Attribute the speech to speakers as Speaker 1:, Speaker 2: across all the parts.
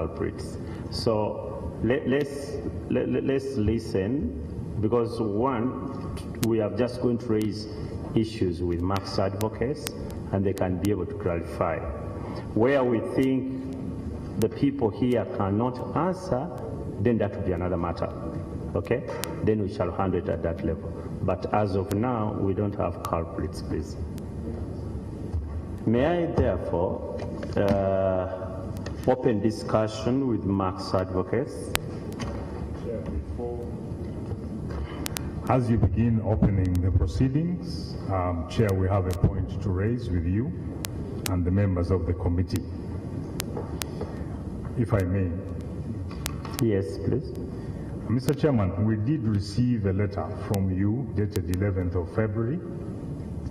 Speaker 1: culprits. So let's listen, because one, we are just going to raise issues with Max advocates, and they can be able to clarify. Where we think the people here cannot answer, then that will be another matter, okay? Then we shall handle it at that level. But as of now, we don't have culprits, please. May I therefore open discussion with Max advocates?
Speaker 2: As you begin opening the proceedings, Chair, we have a point to raise with you and the members of the committee. If I may.
Speaker 1: Yes, please.
Speaker 2: Mr. Chairman, we did receive a letter from you dated 11th of February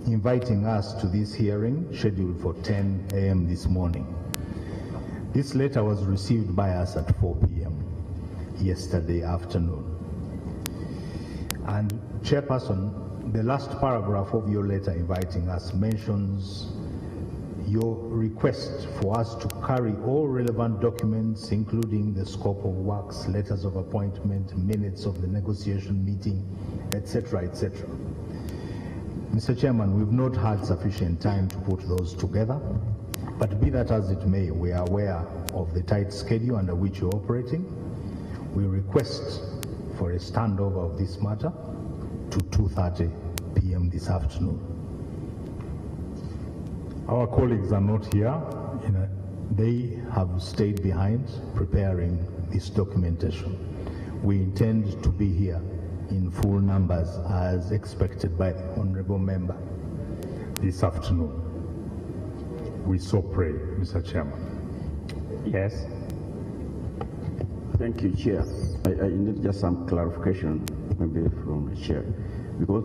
Speaker 2: inviting us to this hearing scheduled for 10 a.m. this morning. This letter was received by us at 4 p.m. yesterday afternoon. And Chairperson, the last paragraph of your letter inviting us mentions your request for us to carry all relevant documents, including the scope of works, letters of appointment, minutes of the negotiation meeting, etc., etc. Mr. Chairman, we've not had sufficient time to put those together, but be that as it may, we are aware of the tight schedule under which you're operating. We request for a standover of this matter to 2:30 p.m. this afternoon. Our colleagues are not here. They have stayed behind preparing this documentation. We intend to be here in full numbers as expected by the Honourable Member this afternoon. We so pray, Mr. Chairman.
Speaker 1: Yes.
Speaker 3: Thank you, Chair. I need just some clarification maybe from the Chair, because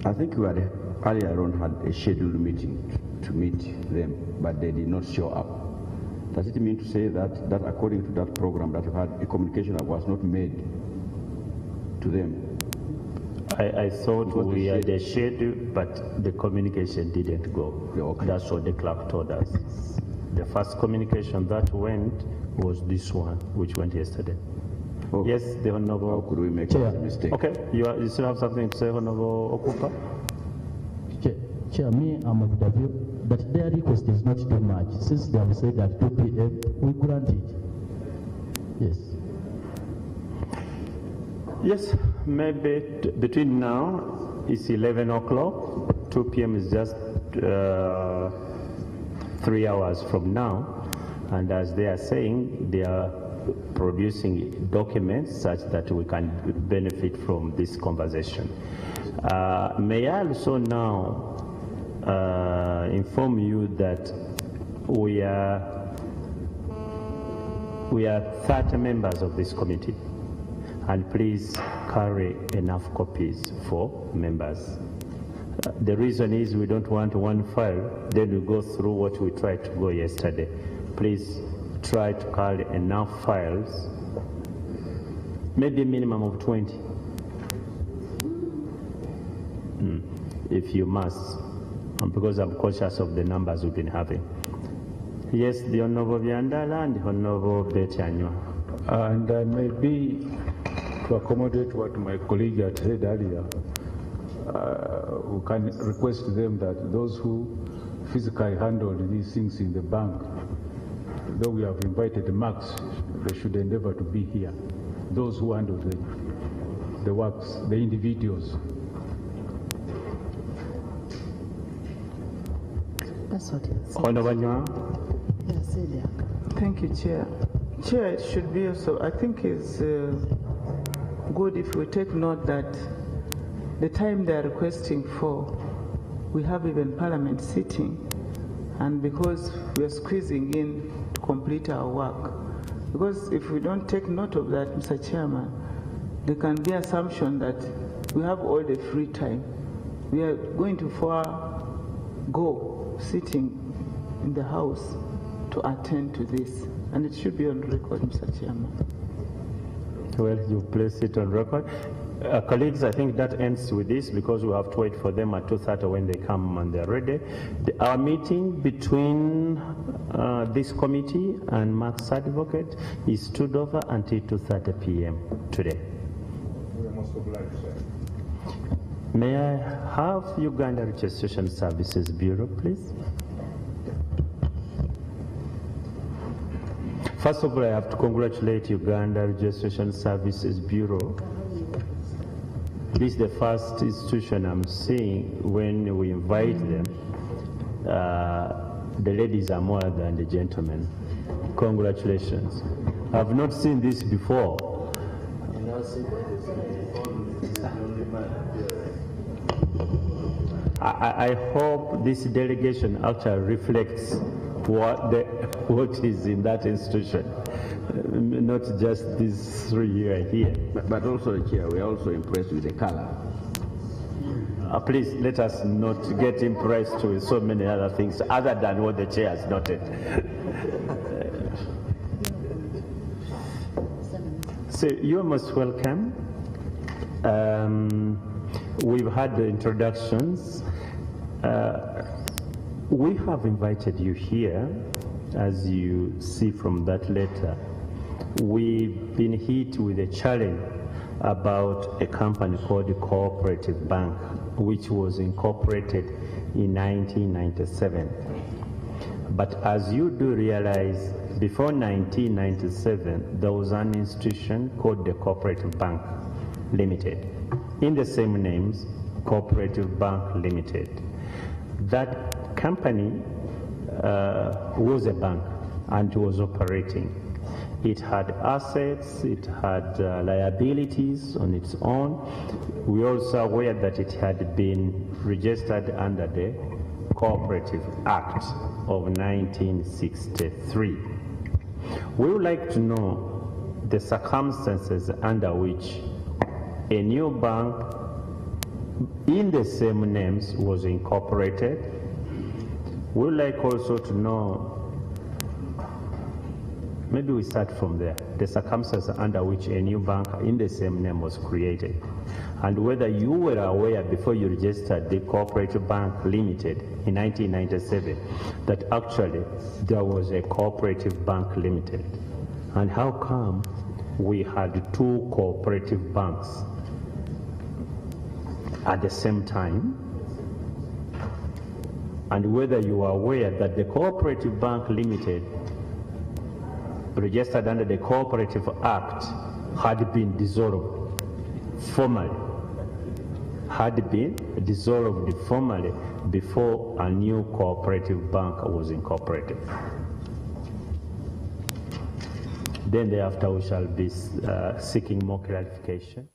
Speaker 3: I think we had earlier on had a scheduled meeting to meet them, but they did not show up. Does it mean to say that according to that program that we had, a communication that was not made to them?
Speaker 1: I thought we had a schedule, but the communication didn't go.
Speaker 3: Yeah, okay.
Speaker 1: That's what the clerk told us. The first communication that went was this one, which went yesterday.
Speaker 3: Oh.
Speaker 1: Yes, the Honourable.
Speaker 3: How could we make a mistake?
Speaker 1: Okay, you still have something to say, Honourable Okupa?
Speaker 4: Chair, me, I'm of the view that their request is not too much. Since they have said that 2 p.m., we grant it. Yes.
Speaker 1: Yes, maybe between now, it's 11 o'clock. 2 p.m. is just 3 hours from now. And as they are saying, they are producing documents such that we can benefit from this conversation. May I also now inform you that we are 30 members of this committee, and please carry enough copies for members. The reason is we don't want one file, then we go through what we tried to go yesterday. Please try to carry enough files, maybe a minimum of 20, if you must, because I'm conscious of the numbers we've been having. Yes, the Honourable Vyandala and the Honourable Betanywa.
Speaker 5: And maybe to accommodate what my colleague had said earlier, we can request them that those who physically handled these things in the bank, though we have invited Max, they should endeavor to be here. Those who handle the works, the individuals.
Speaker 6: That's what it is.
Speaker 1: Honourable.
Speaker 6: Yes, Celia.
Speaker 7: Thank you, Chair. Chair, it should be also, I think it's good if we take note that the time they are requesting for, we have even Parliament sitting, and because we are squeezing in to complete our work. Because if we don't take note of that, Mr. Chairman, there can be assumption that we have all the free time. We are going to forego sitting in the House to attend to this, and it should be on record, Mr. Chairman.
Speaker 1: Well, you place it on record. Colleagues, I think that ends with this because we have to wait for them at 2:30 when they come. come and they're ready. Our meeting between this committee and Max Advocate is stood over until 2:30 p.m. today. May I have Uganda Registration Services Bureau, please? First of all, I have to congratulate Uganda Registration Services Bureau. This is the first institution I'm seeing when we invite them. The ladies are more than the gentlemen. Congratulations. I've not seen this before. I hope this delegation actually reflects what is in that institution, not just these 3 years here.
Speaker 3: But also, Chair, we are also impressed with the color.
Speaker 1: Please let us not get impressed with so many other things other than what the chair has noted. So you're most welcome. We've had the introductions. We have invited you here, as you see from that letter. We've been hit with a challenge about a company called the Cooperative Bank, which was incorporated in 1997. But as you do realize, before 1997, there was an institution called the Cooperative Bank Limited, in the same names, Cooperative Bank Limited. That company was a bank and was operating. It had assets, it had liabilities on its own. We also are aware that it had been registered under the Cooperative Act of 1963. We would like to know the circumstances under which a new bank in the same names was incorporated. We would like also to know, maybe we start from there, the circumstances under which a new bank in the same name was created, and whether you were aware before you registered the Cooperative Bank Limited in 1997 that actually there was a Cooperative Bank Limited, and how come we had two cooperative banks at the same time, and whether you are aware that the Cooperative Bank Limited, registered under the Cooperative Act, had been dissolved formally, before a new cooperative bank was incorporated. Then thereafter we shall be seeking more clarification.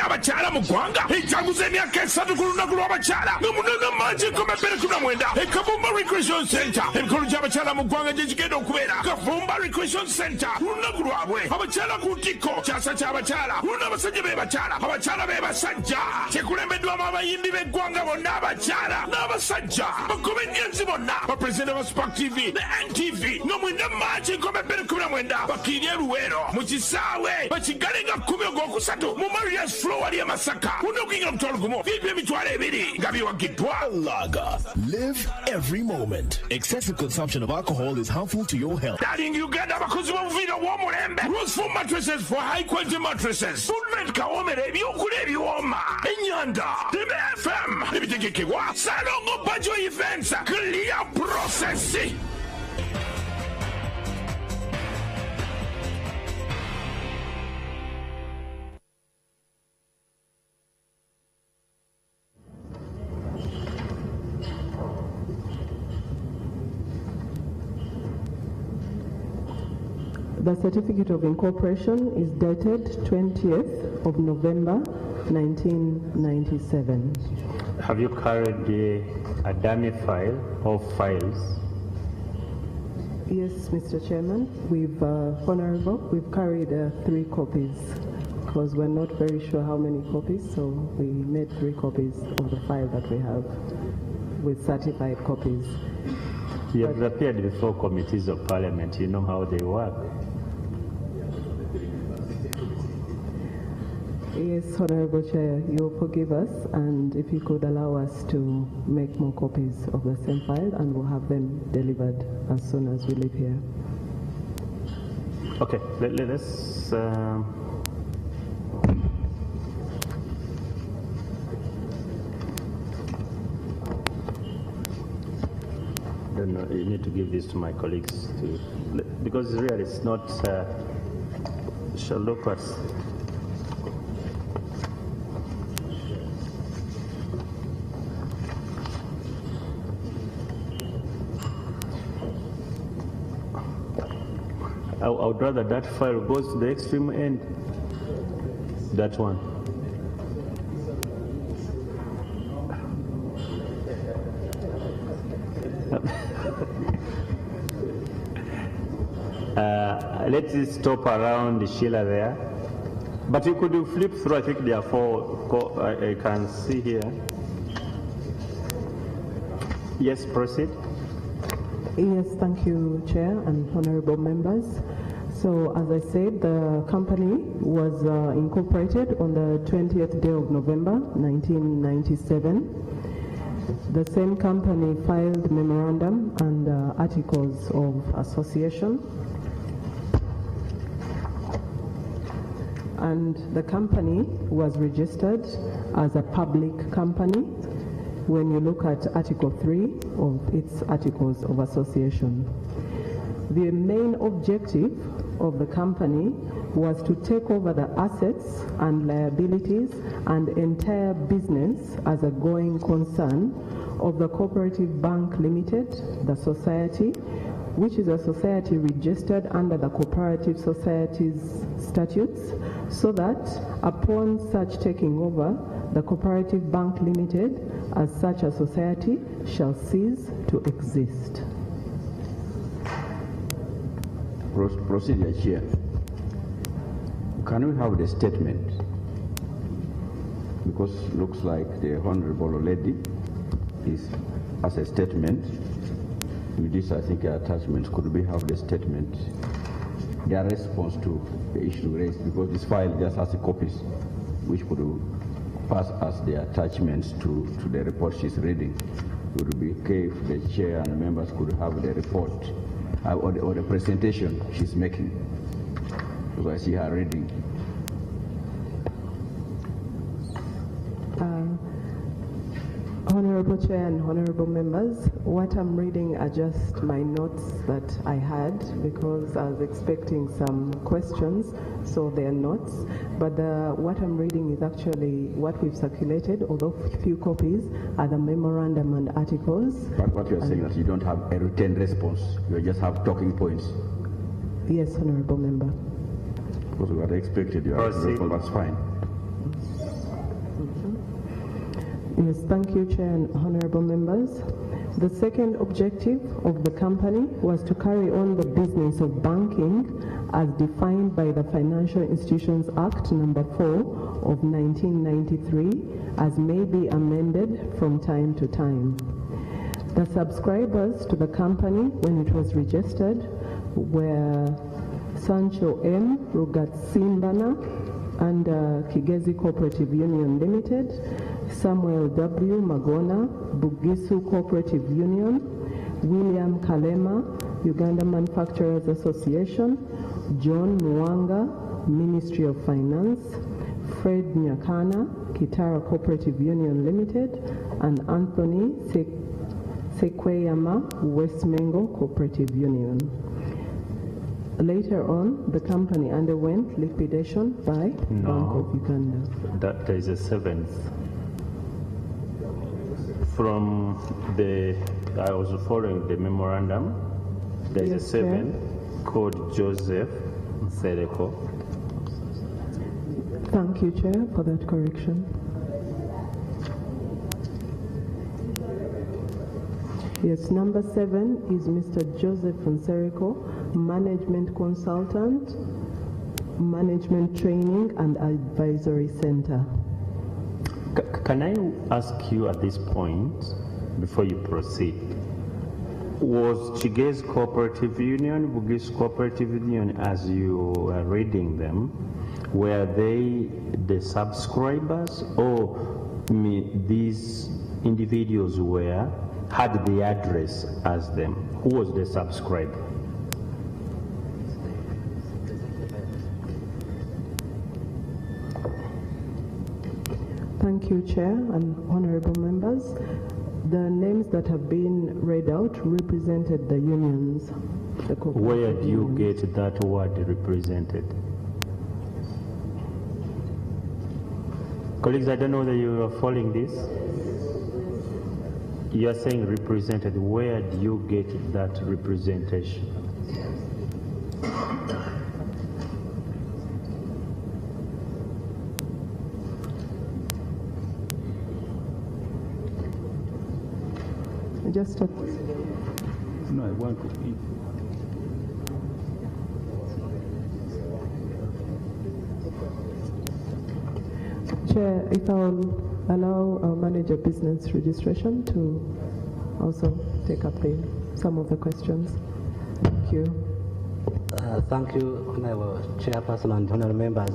Speaker 8: abakyala mu ggwanga ejaguza emyaka 3 ku lunaku lw'abakyala n'omunono mangi enkomebere 19 ekabumba recreation center emikolo gy'abakyala mu ggwanga gye gigenda okubeera kavumba recreation center lunaku lwabwe abakyala ku ntikko kyasa ky'abakyala luna abasajja be bakyala abakyala be basajja kyekulembeddwamu abayimbi b'eggwanga bonna abakyala n'abasajja bagoba engenzi bonna bapulezidenti ba Spark TV ne NTV n'omwenda mangi enkomebere 19 bakiirye luweero mu kisaawe bakigalenga 10 ogwokusatu mu Marias Flow wali e Masaka unokuyingira mutwalo gumu vipi emitwalo ebiri nga biwagiddwa.
Speaker 9: Lager. Live every moment. Excessive consumption of alcohol is harmful to your health.
Speaker 8: Darling Uganda abakozi b'obuviira bw'omulembe Roseful mattresses for high quality mattresses Fulment Kawomera ebyokula ebiwooma Enyanda Debe FM ebitegekebwa Salongo Bajo Events Clear Process.
Speaker 6: The certificate of incorporation is dated 20th of November 1997.
Speaker 1: Have you carried a dummy file or files?
Speaker 6: Yes, Mr. Chairman, Honorable, we've carried 3 copies because we're not very sure how many copies, so we made 3 copies of the file that we have with certified copies.
Speaker 1: You have appeared before committees of parliament, you know how they work.
Speaker 6: Yes, Honorable Chair, you'll forgive us, and if you could allow us to make more copies of the same file, and we'll have them delivered as soon as we leave here.
Speaker 1: Okay, let's don't know, you need to give this to my colleagues too, because really it's not shall look at I would rather that file goes to the extreme end. That one. Let's stop around Sheila there. But you could flip through, I think there are 4, I can see here. Yes, proceed.
Speaker 6: Yes, thank you, Chair and honorable members. So, as I said, the company was incorporated on the 20th day of November, 1997. The same company filed memorandum and articles of association. And the company was registered as a public company when you look at Article 3 of its Articles of Association. The main objective of the company was to take over the assets and liabilities and entire business as a going concern of the Cooperative Bank Limited, the society, which is a society registered under the Cooperative Societies Statutes, so that upon such taking over, the Cooperative Bank Limited as such a society shall cease to exist.
Speaker 3: Procedure here. Can we have the statement? Because it looks like the honorable lady is as a statement. With this, I think attachments, could we have the statement, their response to the issue raised, because this file just has the copies, which could pass as the attachments to the report she's reading. It would be okay if the chair and the members could have the report or the presentation she's making, because I see her reading.
Speaker 6: Honorable Chair and honorable members, what I'm reading are just my notes that I had because I was expecting some questions, so they're notes. But what I'm reading is actually what we've circulated, although few copies are the memorandum and articles.
Speaker 3: But what you're saying is you don't have a written response, you just have talking points.
Speaker 6: Yes, honorable member.
Speaker 3: Because we had expected your response, that's fine.
Speaker 6: Yes, thank you, Chair and honorable members. The second objective of the company was to carry on the business of banking as defined by the Financial Institutions Act number 4 of 1993, as may be amended from time to time. The subscribers to the company when it was registered were Sancho M. Rugatsimbana and Kigezi Cooperative Union Limited, Samuel W. Magona, Bugisu Cooperative Union, William Kalema, Uganda Manufacturers Association, John Mwanga, Ministry of Finance, Fred Nyakana, Kitara Cooperative Union Limited, and Anthony Sekweyama, Westmengo Cooperative Union. Later on, the company underwent liquidation by Bank of Uganda.
Speaker 1: That there is a 7th. From I was following the memorandum, there is a 7th called Joseph Sereko.
Speaker 6: Thank you, Chair, for that correction. Yes, number 7 is Mr. Joseph Nsereko, Management Consultant, Management Training and Advisory Center.
Speaker 1: Can I ask you at this point, before you proceed, was Chige's Cooperative Union, Bugis Cooperative Union, as you are reading them, were they the subscribers, or these individuals had the address as them? Who was the subscriber?
Speaker 6: Thank you, Chair and honorable members. The names that have been read out represented the unions.
Speaker 1: Where do you get that word represented? Colleagues, I don't know that you are following this. You are saying represented. Where do you get that representation?
Speaker 6: Just a
Speaker 5: No, I want to eat.
Speaker 6: Chair, if I'll allow our manager business registration to also take up some of the questions. Thank you.
Speaker 10: Thank you, Honorable Chairperson and honorable members.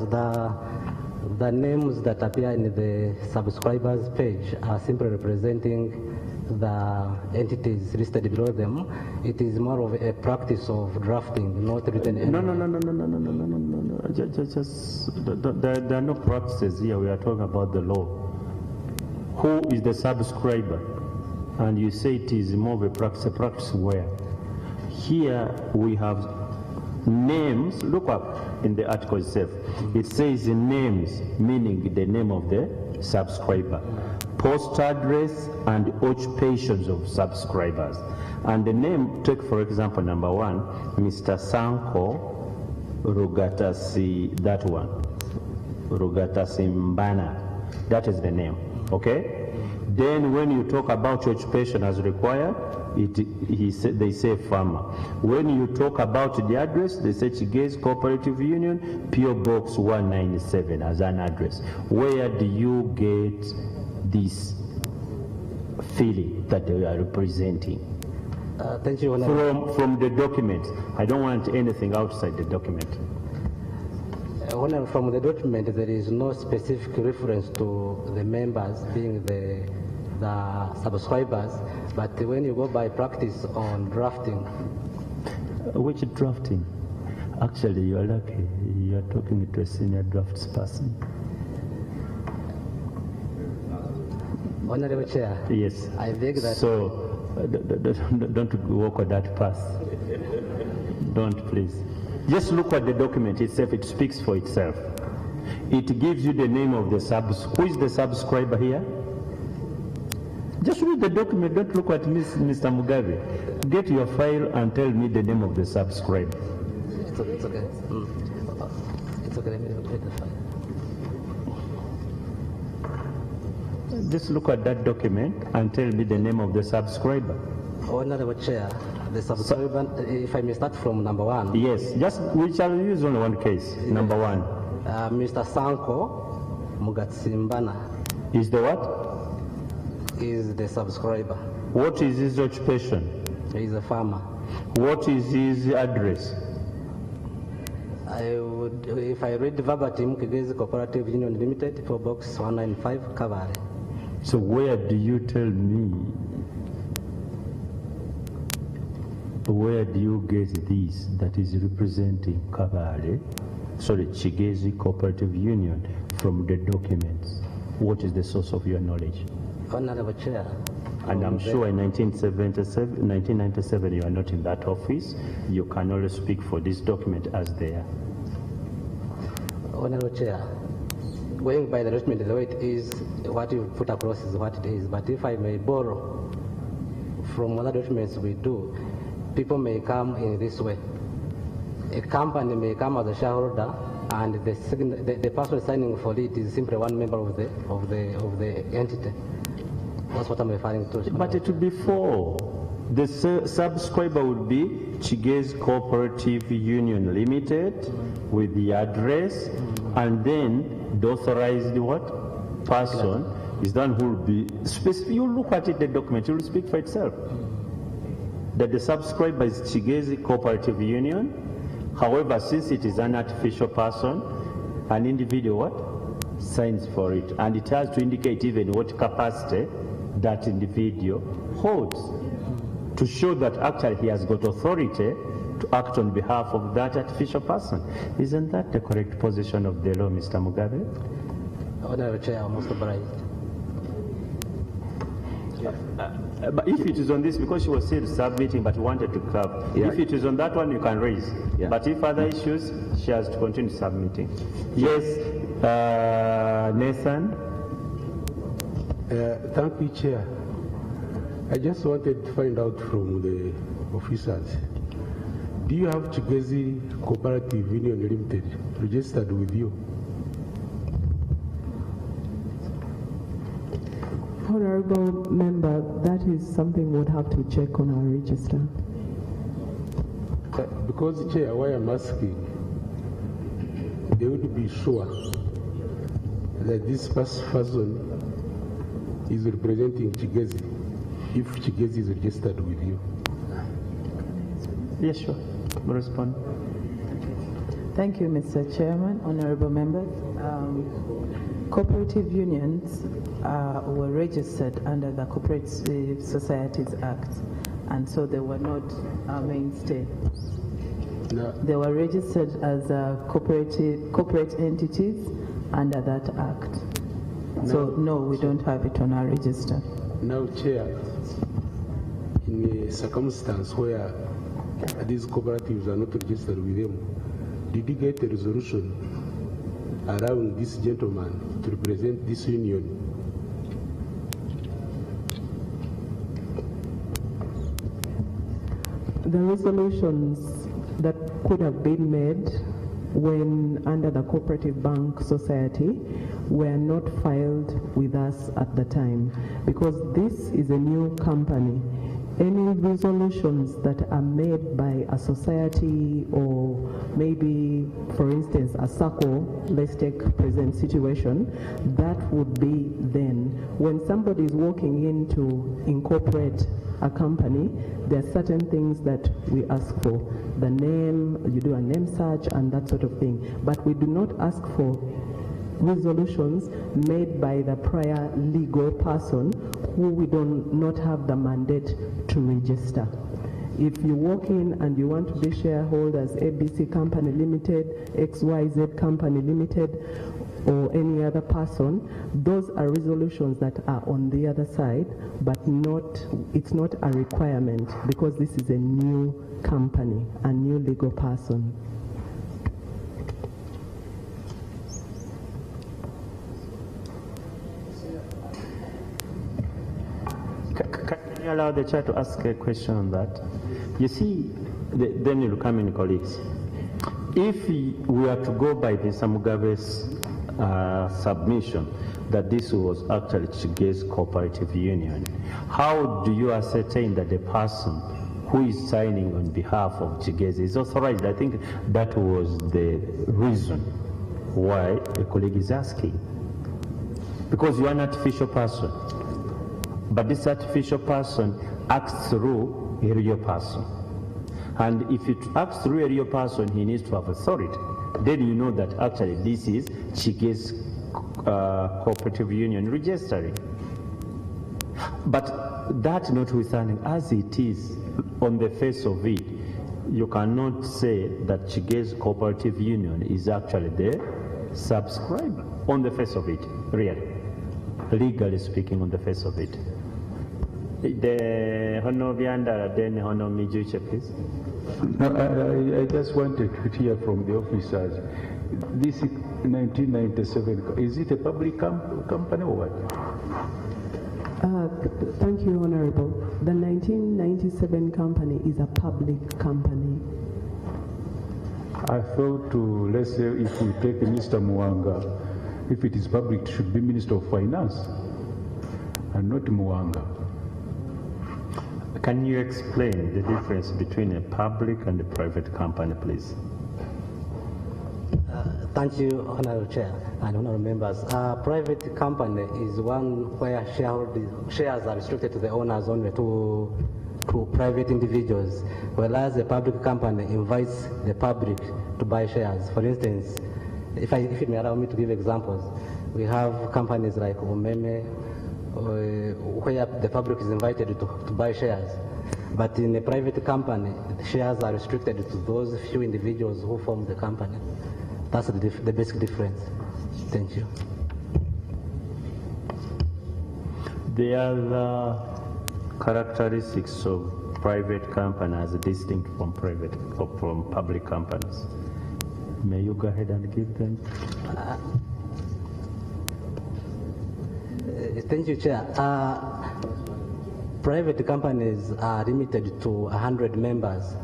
Speaker 10: The names that appear in the subscribers page are simply representing the entities listed below them. It is more of a practice of drafting, not written.
Speaker 1: No. There are no practices here. We are talking about the law. Who is the subscriber? And you say it is more of a practice where? Here we have names. Look up in the article itself. It says names, meaning the name of the subscriber, post address and occupations of subscribers. And the name, take for example number 1, Mr. Sanko Rugatasi, that one, Rugatasi Mbana, that is the name, okay? Then when you talk about occupation as required, they say farmer. When you talk about the address, they say Chige's Cooperative Union, PO Box 197 as an address. Where do you get this feeling that they are representing?
Speaker 10: Thank you,
Speaker 1: from the document. I don't want anything outside the document.
Speaker 10: From the document, there is no specific reference to the members being the subscribers, but when you go by practice on drafting.
Speaker 1: Which drafting? Actually, you are lucky. You are talking to a senior draftsperson.
Speaker 10: Honorable Chair.
Speaker 1: Yes.
Speaker 10: I beg that.
Speaker 1: So, don't walk on that path. Don't, please. Just look at the document itself. It speaks for itself. It gives you the name of the who is the subscriber here? Just read the document. Don't look at Mr. Mugabe. Get your file and tell me the name of the subscriber.
Speaker 10: It's okay. It's okay. It's okay. Let me read the file.
Speaker 1: Just look at that document and tell me the name of the subscriber.
Speaker 10: Honorable Chair, the subscriber, if I may start from number 1.
Speaker 1: Yes, we shall use only one case, number 1.
Speaker 10: Mr. Sanko Mugatsimbana.
Speaker 1: Is the what?
Speaker 10: Is the subscriber.
Speaker 1: What is his occupation?
Speaker 10: He is a farmer.
Speaker 1: What is his address?
Speaker 10: If I read verbatim, Kigezi Cooperative Union Limited, PO Box 195, Kavare.
Speaker 1: So where do you tell me? Where do you get this that is representing Kavare? Sorry, Chigezi Cooperative Union from the documents? What is the source of your knowledge?
Speaker 10: Honorable Chair.
Speaker 1: And I'm sure in 1997 you are not in that office. You can only speak for this document as there.
Speaker 10: Honorable Chair, going by the document, the way it is, what you put across is what it is. But if I may borrow from other documents we do, people may come in this way. a company may come as a shareholder, and the person signing for it is simply one member of the entity. That's what I'm referring to.
Speaker 1: But it would be four. The subscriber would be Chigezi Cooperative Union Limited with the address, and then the authorized what? Person is the one who will be specific. You look at it, the document, it will speak for itself. That the subscriber is Chigezi Cooperative Union. However, since it is an artificial person, an individual what? Signs for it. And it has to indicate even what capacity that individual holds, to show that actually he has got authority to act on behalf of that artificial person. Isn't that the correct position of the law, Mr. Mugabe?
Speaker 10: Honorable Chair, I'm also surprised.
Speaker 1: But if it is on this, because she was still submitting but wanted to cover, if it is on that one, you can raise. But if other issues, she has to continue submitting. Yes, Nathan?
Speaker 11: Thank you, Chair. I just wanted to find out from the officers, do you have Chigezi Cooperative Union Limited registered with you?
Speaker 6: Honorable Member, that is something we'll have to check on our register.
Speaker 11: Because, Chair, why I'm asking, they would be sure that this person is representing Chigezi, if Chigezi is registered with you.
Speaker 1: Yes, sure. We'll respond.
Speaker 7: Thank you, Mr. Chairman, honorable members. Cooperative unions were registered under the Cooperative Societies Act, and so they were not our mainstay.
Speaker 11: No.
Speaker 7: They were registered as corporate entities under that act. So no, we don't have it on our register.
Speaker 11: Now, Chair, in a circumstance where these cooperatives are not registered with them, did you get a resolution allowing this gentleman to represent this union?
Speaker 6: The resolutions that could have been made when under the Cooperative Bank Society were not filed with us at the time, because this is a new company. Any resolutions that are made by a society, or maybe, for instance, a circle, let's take present situation, that would be then. When somebody is walking in to incorporate a company, there are certain things that we ask for. The name, you do a name search and that sort of thing. But we do not ask for resolutions made by the prior legal person who we do not have the mandate to register. If you walk in and you want to be shareholders, ABC Company Limited, XYZ Company Limited, or any other person, those are resolutions that are on the other side, but it's not a requirement, because this is a new company, a new legal person.
Speaker 1: Can you allow the chair to ask a question on that? You see, then you'll come in, colleagues. If we are to go by Mr. Mugabe's submission that this was actually Chigezi Cooperative Union, how do you ascertain that the person who is signing on behalf of Chigezi is authorized? I think that was the reason why a colleague is asking. Because you are an artificial person, but this artificial person acts through a real person. And if it acts through a real person, he needs to have authority. Then you know that actually this is Chigezi Cooperative Union registering. But that notwithstanding, as it is on the face of it, you cannot say that Chigezi Cooperative Union is actually the subscriber on the face of it, really. Legally speaking, on the face of it. The Hono Bianda, then Hono Mijuche, please.
Speaker 5: No, I just wanted to hear from the officers. This 1997, is it a public company or what?
Speaker 6: Thank you, Honorable. The 1997 company is a public company.
Speaker 5: I thought, let's say, if we take Mr. Muwanga, if it is public, it should be Minister of Finance and not Muwanga.
Speaker 1: Can you explain the difference between a public and a private company, please?
Speaker 10: Thank you, Honorable Chair and Honorable Members. Private company is one where shares are restricted to the owners only, to private individuals, whereas a public company invites the public to buy shares. For instance, if it may allow me to give examples, we have companies like Umeme, where the public is invited to buy shares. But in a private company, the shares are restricted to those few individuals who form the company. That's the basic difference. Thank you.
Speaker 1: The other characteristics of private companies are distinct from public companies. May you go ahead and give them?
Speaker 10: Thank you, Chair. Private companies are limited to 100 members,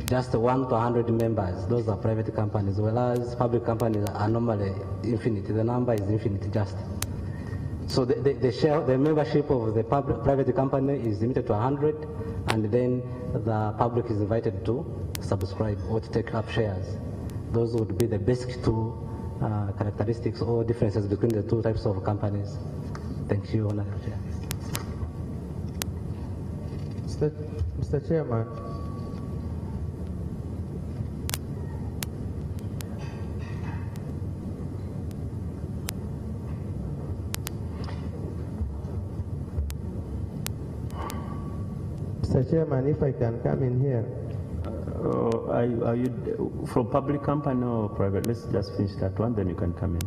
Speaker 10: just 1 to 100 members. Those are private companies, whereas public companies are normally infinite. The number is infinite, just. So the membership of the private company is limited to 100, and then the public is invited to subscribe or to take up shares. Those would be the basic two characteristics or differences between the two types of companies. Thank you, Honorable Chair.
Speaker 12: Mr. Chairman, if I can come in here.
Speaker 1: Are you from public company or private? Let's just finish that one, then you can come in.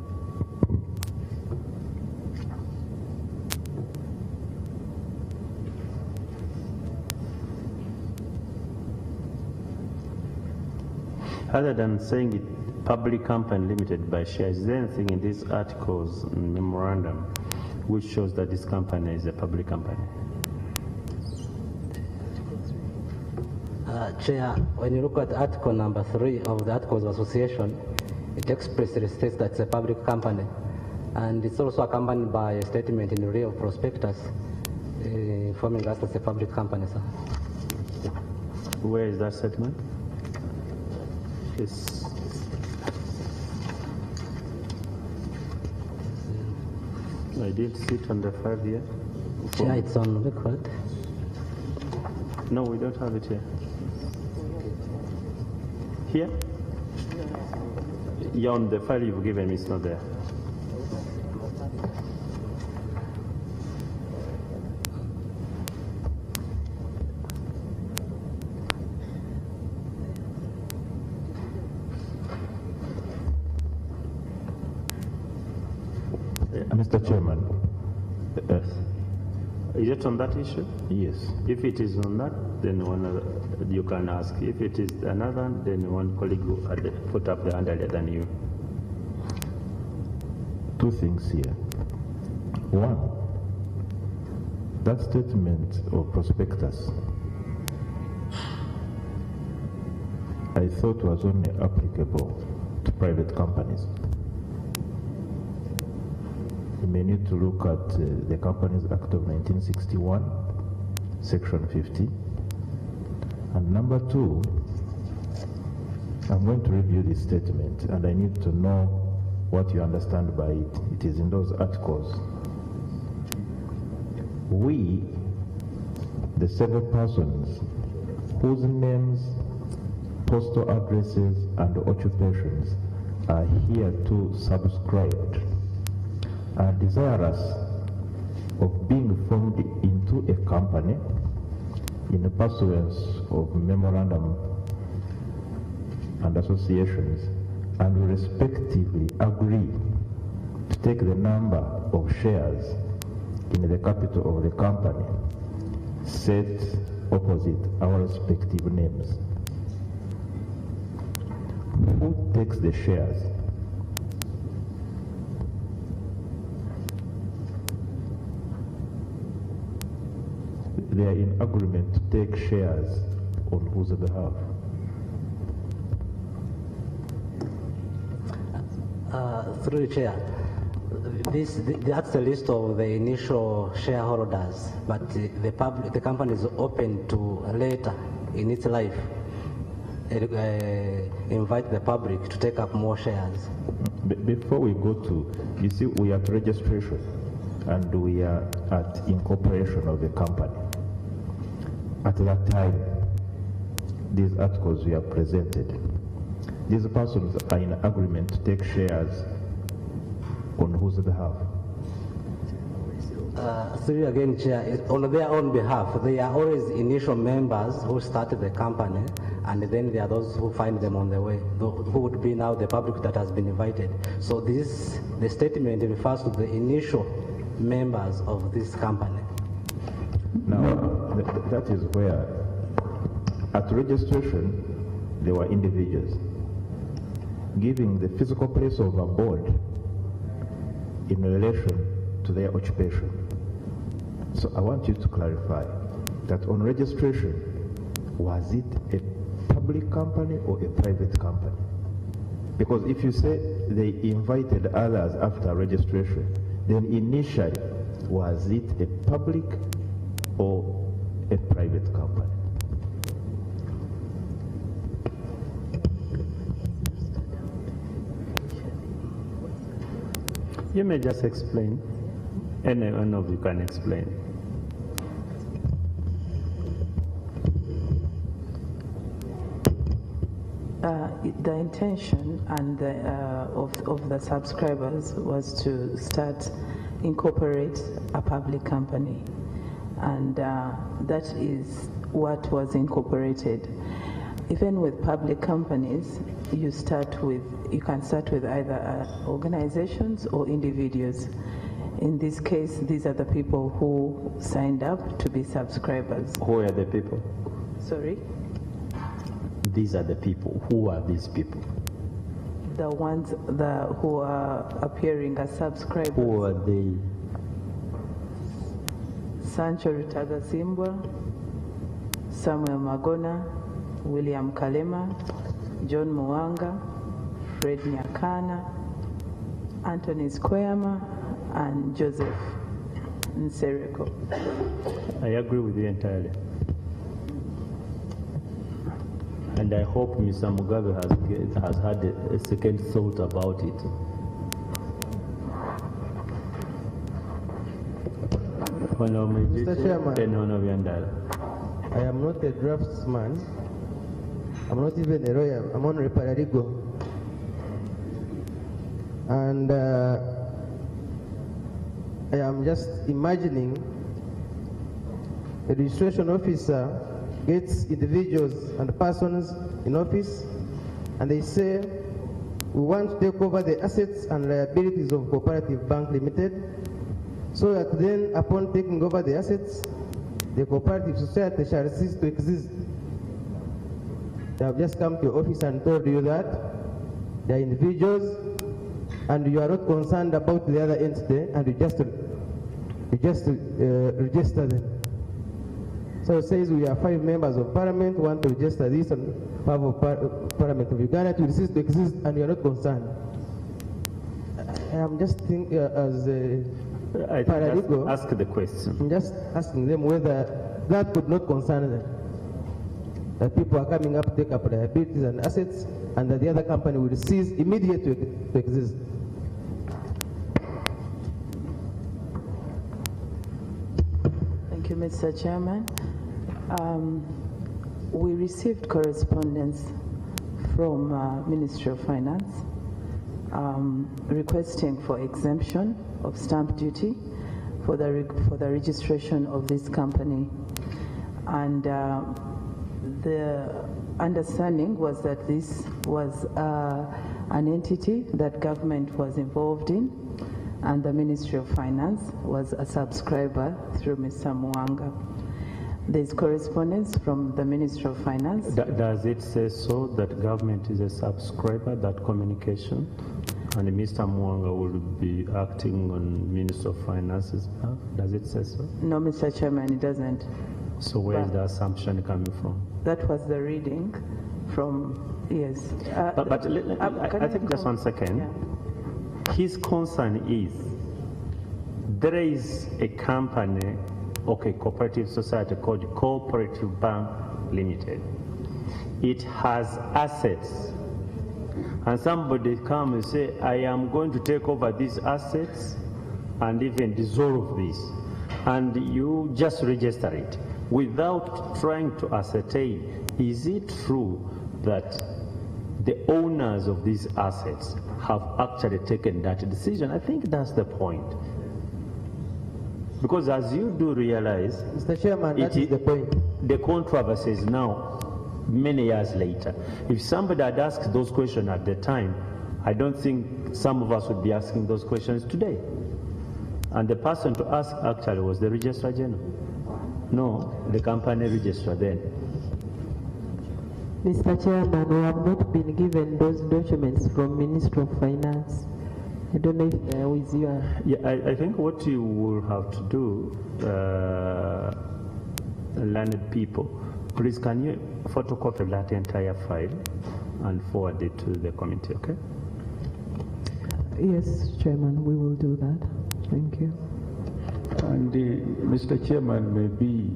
Speaker 1: Other than saying it public company limited by shares, is there anything in these articles and memorandum which shows that this company is a public company?
Speaker 10: Chair, when you look at article number 3 of the Articles of Association, it expressly states that it's a public company, and it's also accompanied by a statement in the real prospectus informing us that it's a public company, sir.
Speaker 1: Where is that statement? Yes. I did sit on the 5 year.
Speaker 10: Chair, it's on record.
Speaker 1: No, we don't have it here. Here? Yeah, on the file you've given me, it's not there.
Speaker 2: Mr. Chairman.
Speaker 1: Yes. Is it on that issue?
Speaker 2: Yes.
Speaker 1: If it is on that, then you can ask. If it is another, then one colleague will put up the hand earlier than you.
Speaker 2: Two things here. One, that statement of prospectus I thought was only applicable to private companies. You may need to look at the Companies Act of 1961, Section 50. And number two, I'm going to review this statement and I need to know what you understand by it. It is in those articles. We, the several persons whose names, postal addresses, and occupations are here to subscribed are desirous of being formed into a company in pursuance of memorandum and associations, and respectively agree to take the number of shares in the capital of the company set opposite our respective names. Who takes the shares? They are in agreement to take shares on whose behalf?
Speaker 10: Through the chair, that's the list of the initial shareholders, but the company is open to later in its life invite the public to take up more shares.
Speaker 2: Before we go to, you see, we are at registration and we are at incorporation of the company. At that time, these articles were presented. These persons are in agreement to take shares on whose behalf?
Speaker 10: Through again, Chair, on their own behalf. They are always initial members who started the company, and then there are those who find them on the way, who would be now the public that has been invited. So the statement refers to the initial members of this company.
Speaker 2: Now, that is where, at registration, there were individuals giving the physical place of a board in relation to their occupation. So I want you to clarify that on registration, was it a public company or a private company? Because if you say they invited others after registration, then initially, was it a public or a private company?
Speaker 1: You may just explain. Any one of you can explain.
Speaker 7: The intention and of the subscribers was to incorporate a public company, and that is what was incorporated. Even with public companies, you can start with either organizations or individuals. In this case, these are the people who signed up to be subscribers.
Speaker 1: Who are the people?
Speaker 7: Sorry?
Speaker 1: These are the people. Who are these people?
Speaker 7: The ones who are appearing as subscribers.
Speaker 1: Who are they?
Speaker 7: Sancho Rutagasimbwa, Samuel Magona, William Kalema, John Muwanga, Fred Nyakana, Anthony Squayama, and Joseph Nsereko.
Speaker 1: I agree with you entirely. And I hope Mr. Mugabe has had a second thought about it.
Speaker 12: Mr. Chairman, I am not a draftsman. I'm not even a lawyer. I'm only a paralegal. And I am just imagining a registration officer gets individuals and persons in office, and they say, we want to take over the assets and liabilities of Cooperative Bank Limited, so that then upon taking over the assets, the cooperative society shall cease to exist. They have just come to your office and told you that they are individuals and you are not concerned about the other entity, and you just register them. So it says we are 5 members of parliament, want to register this, and 5 of parliament of Uganda to cease to exist, and you are not concerned. I am just thinking as a paralegal.
Speaker 1: Ask the question.
Speaker 12: I'm just asking them whether that would not concern them. That people are coming up to take up liabilities and assets, and that the other company will cease immediately to exist.
Speaker 7: Thank you, Mr. Chairman. We received correspondence from Ministry of Finance requesting for exemption of stamp duty for the registration of this company, and the understanding was that this was an entity that government was involved in, and the Ministry of Finance was a subscriber through Mr. Muwanga. There's correspondence from the Ministry of Finance.
Speaker 1: Does it say so, that government is a subscriber, that communication? And Mr. Muwanga will be acting on Ministry of Finance's behalf? Does it say so?
Speaker 7: No, Mr. Chairman, it doesn't.
Speaker 1: So where is the assumption coming from?
Speaker 7: That was the reading from, yes.
Speaker 1: I think just 1 second.
Speaker 7: Yeah.
Speaker 1: His concern is there is a company, okay, cooperative society called Cooperative Bank Limited. It has assets. And somebody come and say, I am going to take over these assets and even dissolve this. And you just register it without trying to ascertain, is it true that the owners of these assets have actually taken that decision? I think that's the point. Because as you do realize,
Speaker 12: Mr. Chairman, that is the point.
Speaker 1: The controversy is now many years later. If somebody had asked those questions at the time, I don't think some of us would be asking those questions today. And the person to ask actually was the Registrar General. No, the company registrar then.
Speaker 6: Mr. Chairman, we have not been given those documents from Ministry of Finance. I don't know if they're with you.
Speaker 1: Yeah, I think what you will have to do, learned people, please can you photocopy that entire file and forward it to the committee, okay?
Speaker 6: Yes, Chairman, we will do that. Thank you.
Speaker 5: And Mr. Chairman, maybe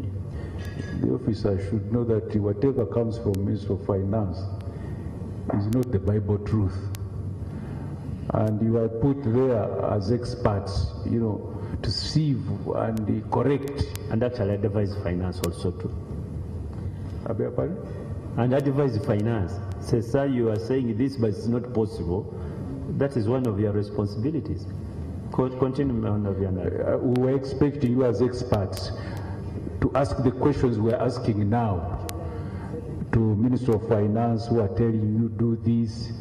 Speaker 5: the officer should know that whatever comes from Ministry of Finance is not the Bible truth. And you are put there as experts, you know, to sieve and correct.
Speaker 1: And actually advise finance also too.
Speaker 5: I beg your pardon?
Speaker 1: And advise finance. Say, sir, you are saying this, but it's not possible. That is one of your responsibilities. Continue,
Speaker 5: we were expecting you as experts to ask the questions we're asking now to Minister of Finance, who are telling you do this.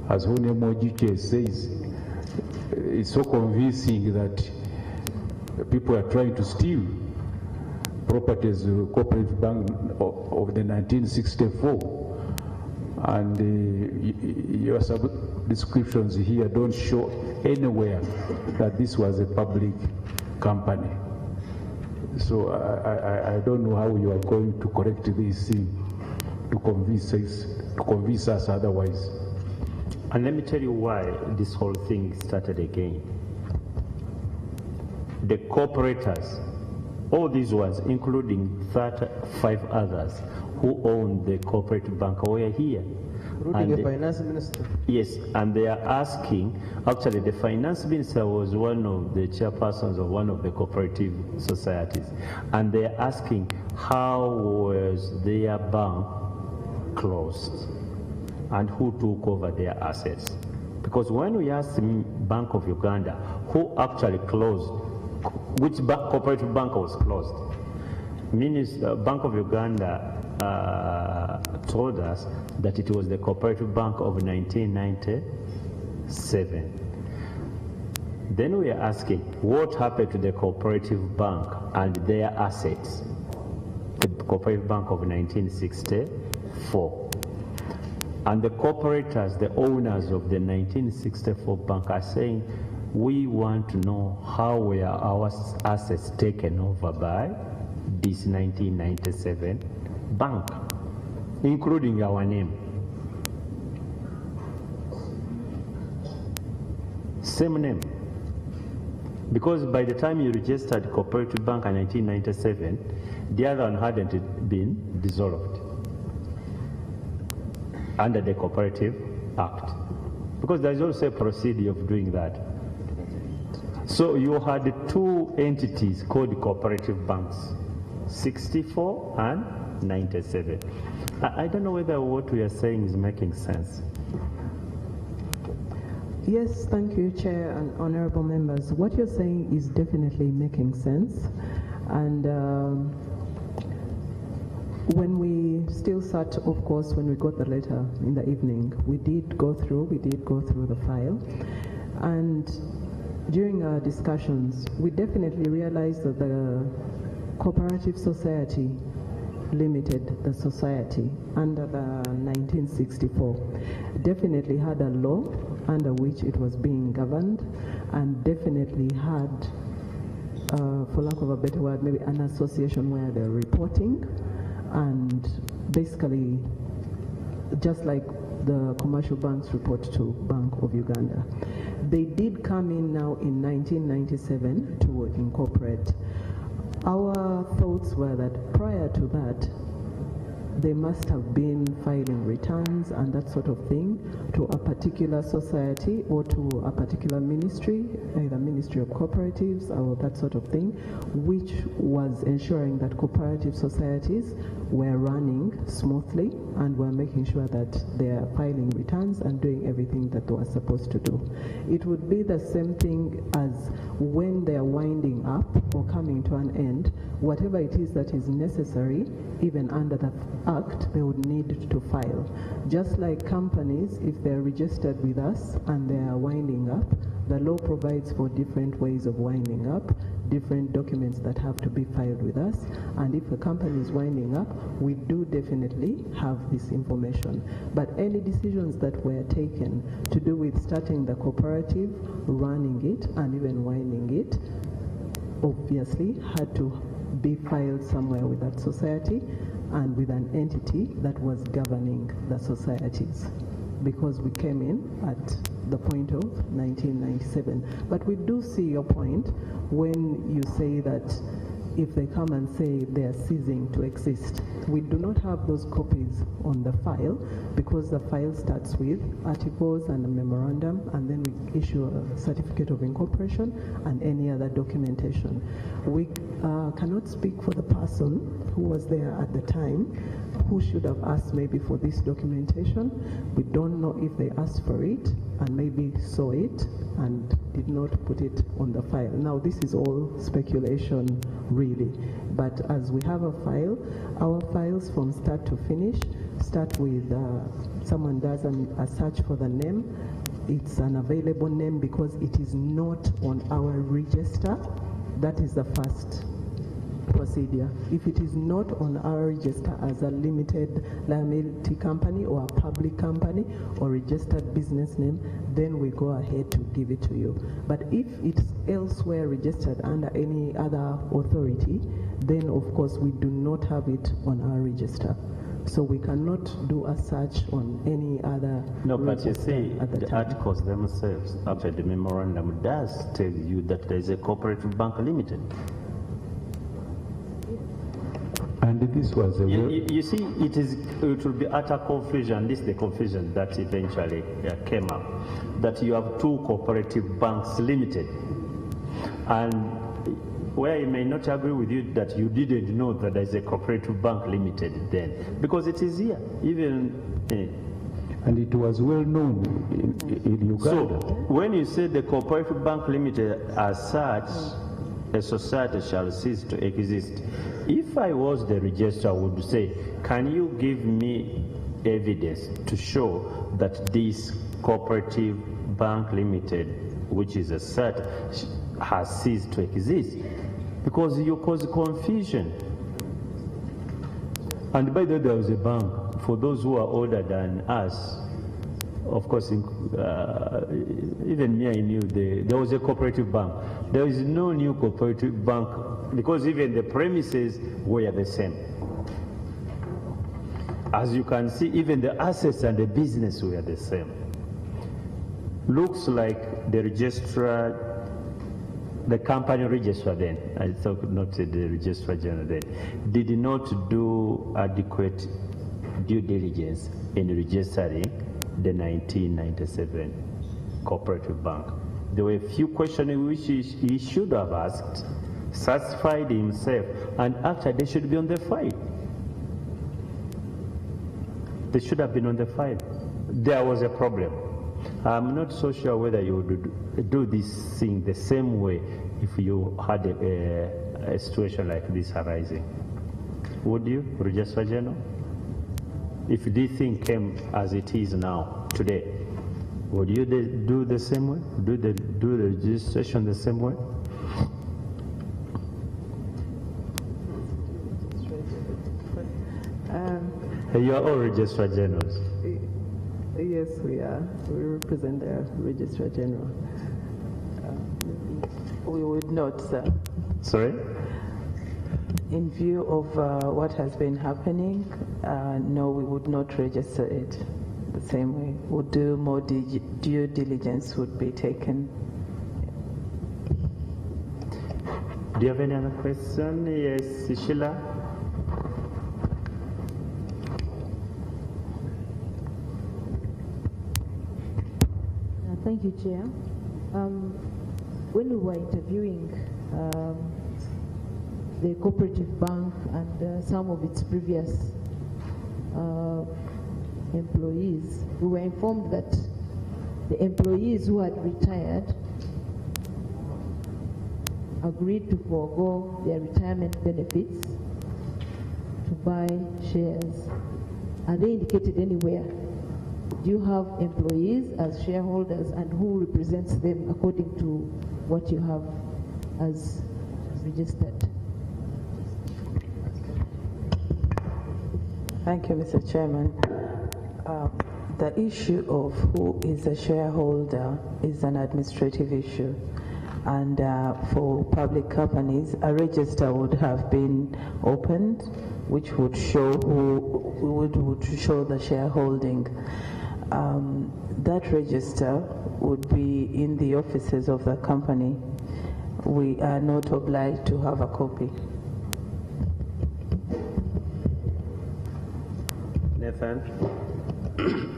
Speaker 5: As Honorable Mojiche says, it's so convincing that people are trying to steal properties of the Cooperative Bank of the 1964. And your descriptions here don't show anywhere that this was a public company. So I don't know how you are going to correct this thing to convince us otherwise.
Speaker 1: And let me tell you why this whole thing started again. The cooperators, all these ones, including 35 others who own the Cooperative Bank, were here.
Speaker 12: Including the finance minister.
Speaker 1: Yes, and they are asking, actually the finance minister was one of the chairpersons of one of the cooperative societies, and they are asking how was their bank closed and who took over their assets. Because when we asked the Bank of Uganda who actually closed, which cooperative bank was closed, Bank of Uganda told us that it was the Cooperative Bank of 1997. Then we are asking, what happened to the Cooperative Bank and their assets? The Cooperative Bank of 1964. And the cooperators, the owners of the 1964 bank are saying, we want to know how were our assets taken over by this 1997 bank, including our name. Same name. Because by the time you registered Cooperative Bank in 1997, the other one hadn't been dissolved under the Cooperative Act. Because there's also a procedure of doing that. So you had two entities called cooperative banks, 64 and 97. I don't know whether what we are saying is making sense.
Speaker 6: Yes, thank you, Chair and honorable members. What you're saying is definitely making sense. And when we still sat, of course, when we got the letter in the evening, we did go through the file. And during our discussions, we definitely realized that the Cooperative Society Limited, the society under the 1964, definitely had a law under which it was being governed, and definitely had, for lack of a better word, maybe an association where they're reporting, and basically just like the commercial banks report to Bank of Uganda. They did come in now in 1997 to incorporate. Our thoughts were that prior to that, they must have been filing returns and that sort of thing to a particular society or to a particular ministry, either Ministry of Cooperatives or that sort of thing, which was ensuring that cooperative societies were running smoothly and were making sure that they are filing returns and doing everything that they were supposed to do. It would be the same thing as when they are winding up or coming to an end, whatever it is that is necessary, even under the Act, they would need to file. Just like companies, if they're registered with us and they are winding up, the law provides for different ways of winding up, different documents that have to be filed with us, and if a company is winding up, we do definitely have this information. But any decisions that were taken to do with starting the cooperative, running it, and even winding it, obviously had to be filed somewhere with that society and with an entity that was governing the societies, because we came in at the point of 1997. But we do see your point when you say that if they come and say they are ceasing to exist. We do not have those copies on the file because the file starts with articles and a memorandum, and then we issue a certificate of incorporation and any other documentation. We cannot speak for the person who was there at the time, who should have asked maybe for this documentation. We don't know if they asked for it and maybe saw it and did not put it on the file. Now this is all speculation really, but as we have a file, our files from start to finish start with someone does a search for the name. It's an available name because it is not on our register. That is the first procedure. If it is not on our register as a limited liability company or a public company or registered business name, then we go ahead to give it to you. But if it's elsewhere registered under any other authority, then of course we do not have it on our register. So we cannot do a search on any other.
Speaker 1: No, but you see, the articles themselves after the memorandum does tell you that there is a Cooperative Bank Limited.
Speaker 5: And this was a
Speaker 1: you see, it will be utter confusion. This is the confusion that eventually came up, that you have two cooperative banks limited, and where I may not agree with you that you didn't know that there is a Cooperative Bank Limited then, because it is here, even.
Speaker 5: And it was well known in Uganda.
Speaker 1: So when you say the Cooperative Bank Limited as such, a society shall cease to exist. If I was the registrar, I would say, can you give me evidence to show that this Cooperative Bank Limited, which is a set, has ceased to exist? Because you cause confusion. And by the way, there was a bank, for those who are older than us, of course, even me, I knew there was a cooperative bank. There is no new cooperative bank because even the premises were the same. As you can see, even the assets and the business were the same. Looks like the registrar, the company registrar then, I thought not the registrar general then, did not do adequate due diligence in registering the 1997 Cooperative Bank. There were a few questions which he should have asked, satisfied himself, and after they should be on the file. They should have been on the file. There was a problem. I'm not so sure whether you would do this thing the same way if you had a situation like this arising. Would you, Registrar General? If this thing came as it is now, today, would you do the same way? Do the registration the same way? You are all Registrar Generals.
Speaker 6: Yes, we are. We represent the Registrar General.
Speaker 7: We would not, sir.
Speaker 1: Sorry?
Speaker 7: In view of what has been happening, no, we would not register it. the same way. Would do more due diligence would be taken.
Speaker 1: Do you have any other question? Yes, Sheila?
Speaker 13: Thank you, Chair. When we were interviewing the Cooperative Bank and some of its previous employees, we were informed that the employees who had retired agreed to forego their retirement benefits to buy shares. Are they indicated anywhere? Do you have employees as shareholders, and who represents them according to what you have as registered?
Speaker 7: Thank you, Mr. Chairman. The issue of who is a shareholder is an administrative issue, and for public companies, a register would have been opened, which would show would show the shareholding. That register would be in the offices of the company. We are not obliged to have a copy.
Speaker 1: Nathan?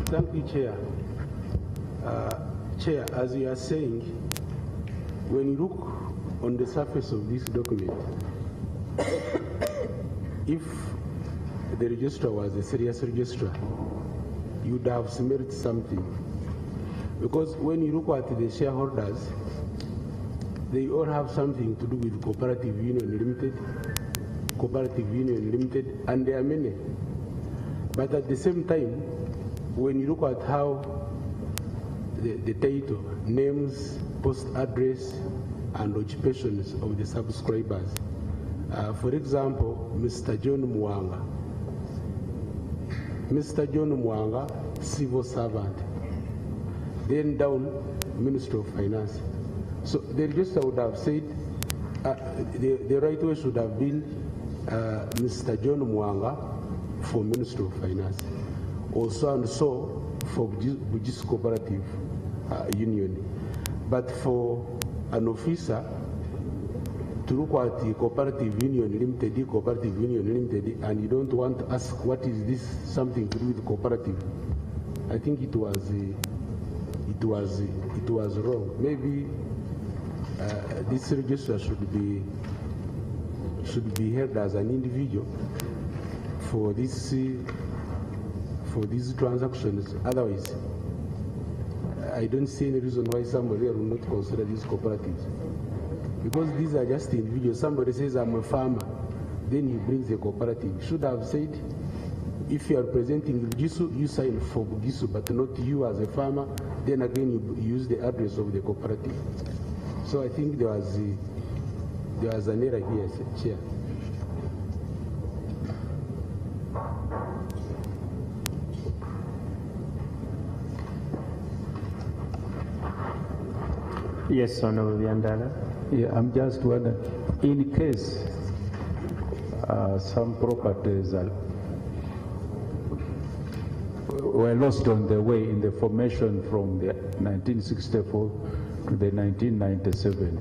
Speaker 11: Thank you, Chair. Chair, as you are saying, when you look on the surface of this document, if the registrar was a serious registrar, you would have smelled something. Because when you look at the shareholders, they all have something to do with Cooperative Union Limited, and there are many. But at the same time, when you look at how the title, names, post address, and occupations of the subscribers, for example, Mr. John Mwanga, civil servant. Then down, Minister of Finance. So the register would have said, the right way should have been Mr. John Mwanga for Minister of Finance. Also and so for Bugis Cooperative Union. But for an officer to look at the Cooperative Union Limited, and you don't want to ask what is this something to do with cooperative, I think it was wrong. Maybe this register should be held as an individual for these transactions. Otherwise, I don't see any reason why somebody will not consider these cooperatives. Because these are just individuals. Somebody says, I'm a farmer, then he brings a cooperative. Should have said, if you are presenting Bugisu, you sign for Bugisu, but not you as a farmer. Then again, you use the address of the cooperative. So I think there was an error here, Chair.
Speaker 1: Yes, Honorable Yandala.
Speaker 5: Yeah, I'm just wondering, in case some properties were lost on the way in the formation from the 1964 to the 1997,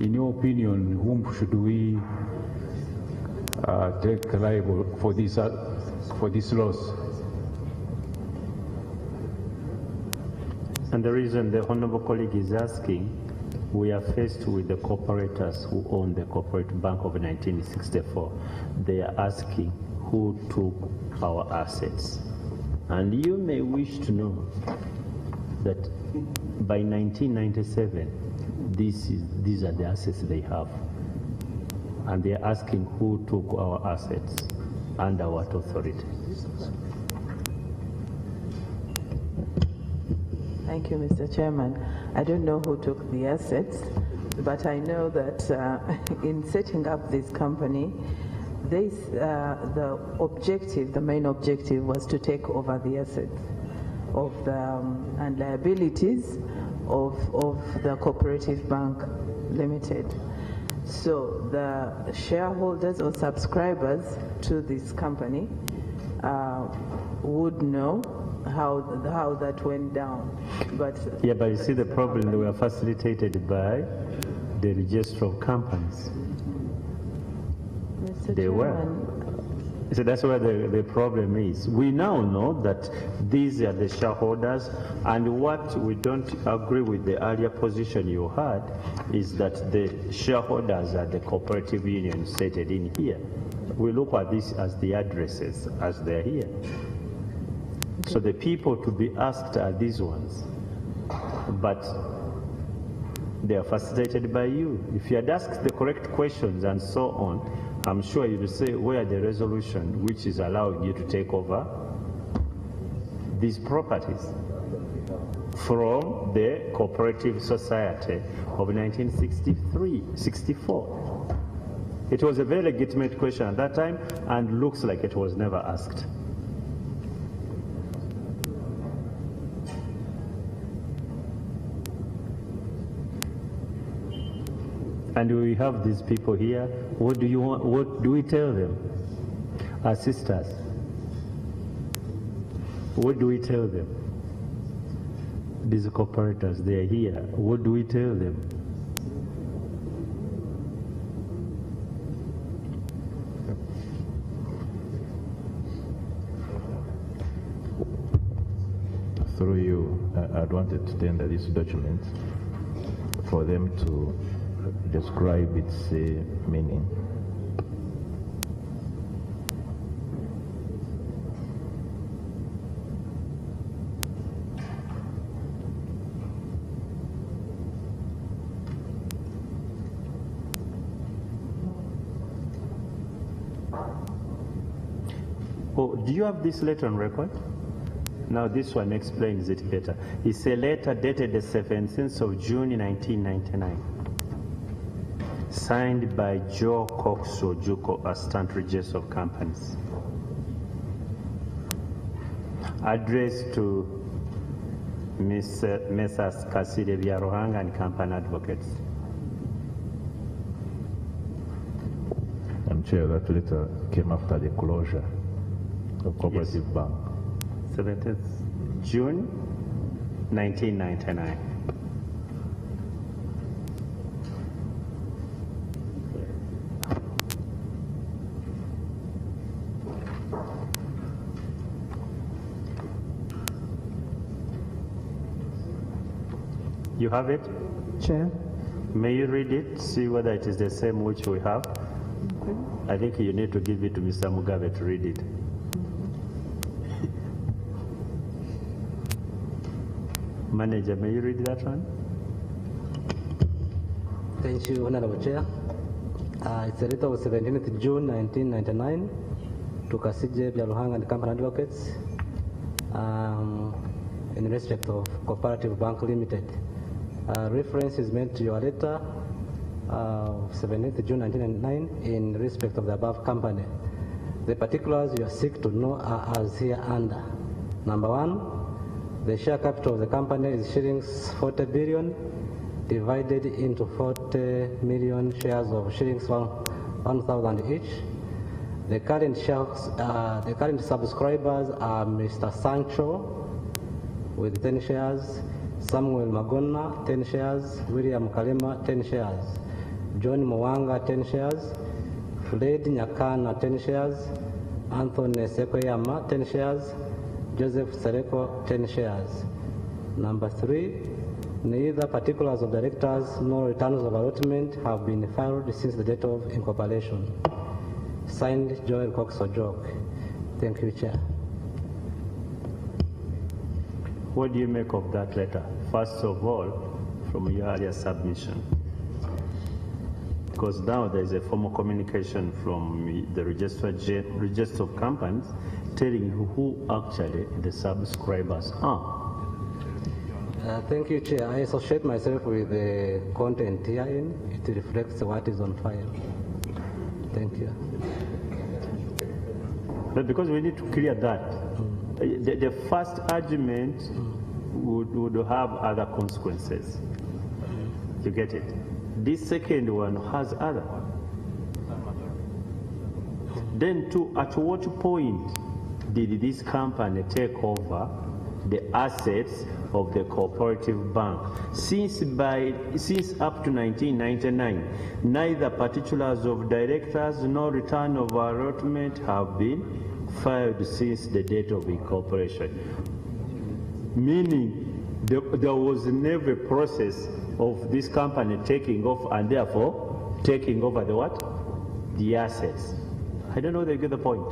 Speaker 5: in your opinion, whom should we take liable for this loss?
Speaker 1: And the reason the honorable colleague is asking, we are faced with the cooperators who own the Cooperative Bank of 1964. They are asking who took our assets. And you may wish to know that by 1997, these are the assets they have. And they are asking who took our assets under what authority.
Speaker 7: Thank you, Mr. Chairman. I don't know who took the assets, but I know that in setting up this company, the main objective was to take over the assets of and liabilities of the Cooperative Bank Limited. So the shareholders or subscribers to this company would know how that went down. But
Speaker 1: yeah, but you see the problem, they were facilitated by the register of companies.
Speaker 6: Mr.
Speaker 1: They were. So that's where the problem is. We now know that these are the shareholders, and what we don't agree with the earlier position you had is that the shareholders are the cooperative union stated in here. We look at this as the addresses as they're here. So the people to be asked are these ones, but they are facilitated by you. If you had asked the correct questions and so on, I'm sure you will say where the resolution which is allowing you to take over these properties from the Cooperative Society of 1963-64. It was a very legitimate question at that time and looks like it was never asked. And we have these people here. What do you want? What do we tell them? Our sisters. What do we tell them? These cooperators, they are here. What do we tell them?
Speaker 14: Through you, I'd wanted to tender this document for them to describe its meaning.
Speaker 1: Oh, do you have this letter on record? Now this one explains it better. It's a letter dated the 17th of June 1999. Signed by Joe Cox Ojuko, Assistant Register of Companies. Addressed to Messrs. Kasire Byaruhanga and Company Advocates.
Speaker 14: I'm Chair, that letter came after the closure of Cooperative
Speaker 1: Yes.
Speaker 14: Bank.
Speaker 1: 17th June 1999. You have it?
Speaker 6: Chair.
Speaker 1: May you read it, see whether it is the same which we have?
Speaker 6: Okay.
Speaker 1: I think you need to give it to Mr. Mugabe to read it. Manager, may you read that one?
Speaker 10: Thank you, Honorable Chair. It's a letter of 17th June 1999 to Kasije Byaruhanga and Company Advocates in respect of Cooperative Bank Limited. Reference is made to your letter of 17th June 1999 in respect of the above company. The particulars you seek to know are as here under. Number one, the share capital of the company is shillings 40 billion divided into 40 million shares of shillings 1,000 each. The current subscribers are Mr. Sancho with 10 shares, Samuel Magona 10 shares, William Kalema 10 shares, John Mwanga 10 shares, Fred Nyakana 10 shares, Anthony Sekoyama 10 shares, Joseph Sereko 10 shares. Number three, neither particulars of directors nor returns of allotment have been filed since the date of incorporation. Signed, Joel Cox Ojok. Thank you, Chair.
Speaker 1: What do you make of that letter? First of all, from your earlier submission. Because now there is a formal communication from the Register of Companies telling you who actually the subscribers are.
Speaker 10: Thank you, Chair. I associate myself with the content herein. It reflects what is on file. Thank you.
Speaker 1: But because we need to clear that, the first argument would have other consequences. You get it? This second one has other. Then at what point did this company take over the assets of the cooperative bank? Since up to 1999, neither particulars of directors nor return of allotment have been filed since the date of incorporation. Meaning there was never a process of this company taking off and therefore taking over the what? The assets. I don't know if they get the point.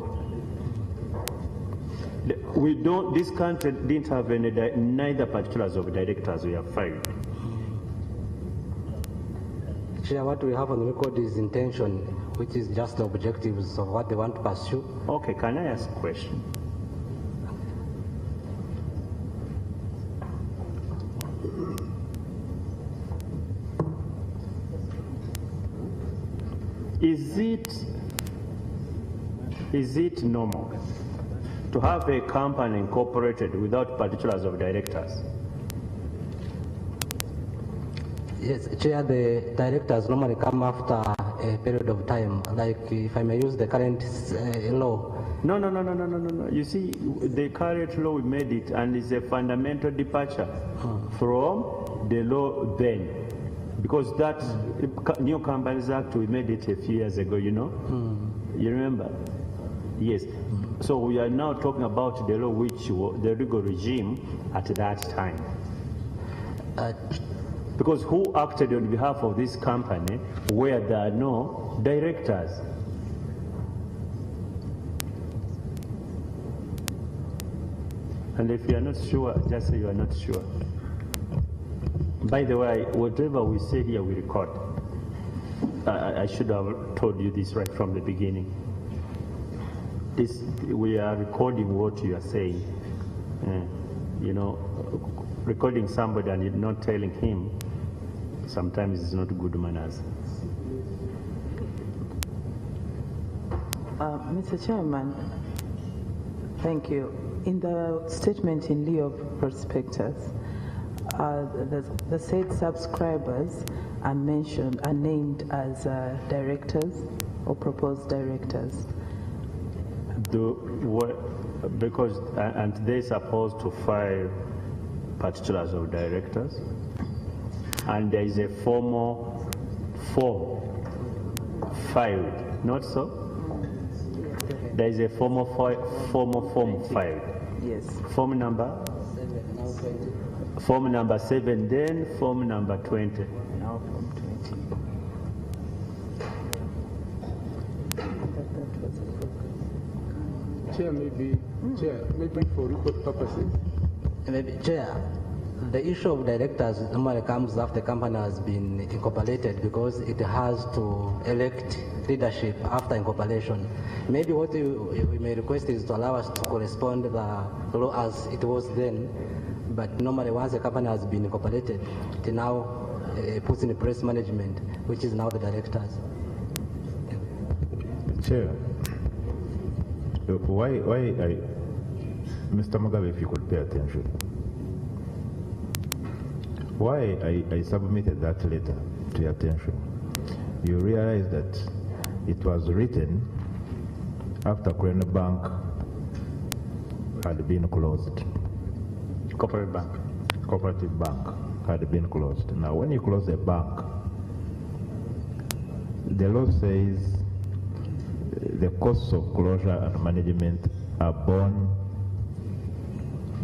Speaker 1: This country didn't have any, neither particulars of directors we have filed.
Speaker 10: Chair, what we have on record is intention, which is just the objectives of what they want to pursue.
Speaker 1: Okay, can I ask a question? Is it normal to have a company incorporated without particulars of directors?
Speaker 10: Yes, Chair, the directors normally come after a period of time, like if I may use the current law.
Speaker 1: No. You see, the current law, we made it, and it's a fundamental departure from the law then. Because that New Companies Act, we made it a few years ago, you know? You remember? Yes. So we are now talking about the law which was the legal regime at that time. Because who acted on behalf of this company where there are no directors? And if you are not sure, just say you are not sure. By the way, whatever we say here, we record. I should have told you this right from the beginning. We are recording what you are saying. You know, recording somebody and not telling him, sometimes it's not good manners.
Speaker 7: Mr. Chairman, thank you. In the statement in lieu of prospectus, the said subscribers are named as directors or proposed directors.
Speaker 1: Because and they're supposed to file particulars of directors, and there is a formal form filed, not so? There is a formal form filed.
Speaker 7: Yes.
Speaker 1: Form number 7, then form number 20.
Speaker 7: Now form 20.
Speaker 11: Chair, maybe for record purposes.
Speaker 10: Maybe, Chair, the issue of directors normally comes after the company has been incorporated because it has to elect leadership after incorporation. Maybe what we may request is to allow us to correspond the law as it was then, but normally once the company has been incorporated, it now puts in place management, which is now the directors.
Speaker 14: Chair, why Mr. Mugabe, if you could pay attention, why I submitted that letter to your attention, you realize that it was written after Cooperative Bank had been closed. Cooperative Bank had been closed. Now, when you close a bank, the law says the costs of closure and management are borne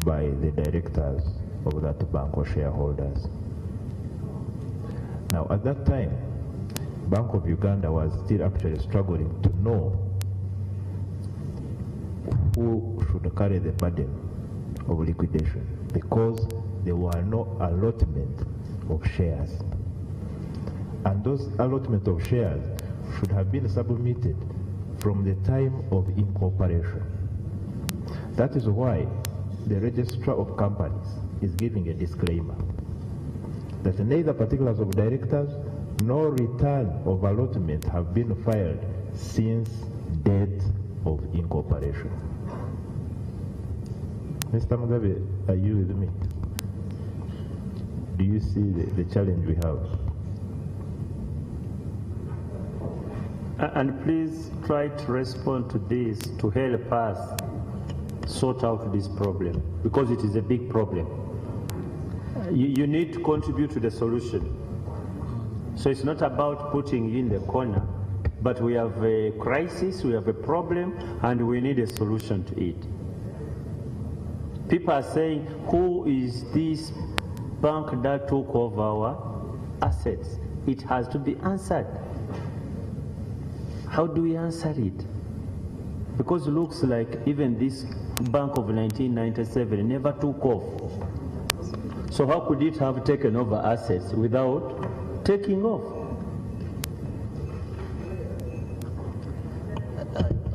Speaker 14: by the directors of that bank or shareholders. Now, at that time, Bank of Uganda was still actually struggling to know who should carry the burden of liquidation because there were no allotment of shares. And those allotment of shares should have been submitted from the time of incorporation. That is why the Registrar of Companies is giving a disclaimer that neither particulars of directors nor return of allotment have been filed since date of incorporation. Mr. Mugabe, are you with me? Do you see the challenge we have?
Speaker 1: And please try to respond to this to help us sort out this problem, because it is a big problem. You need to contribute to the solution. So it's not about putting you in the corner, but we have a crisis, we have a problem, and we need a solution to it. People are saying, who is this bank that took over our assets? It has to be answered. How do we answer it? Because it looks like even this bank of 1997 never took off. So how could it have taken over assets without taking off?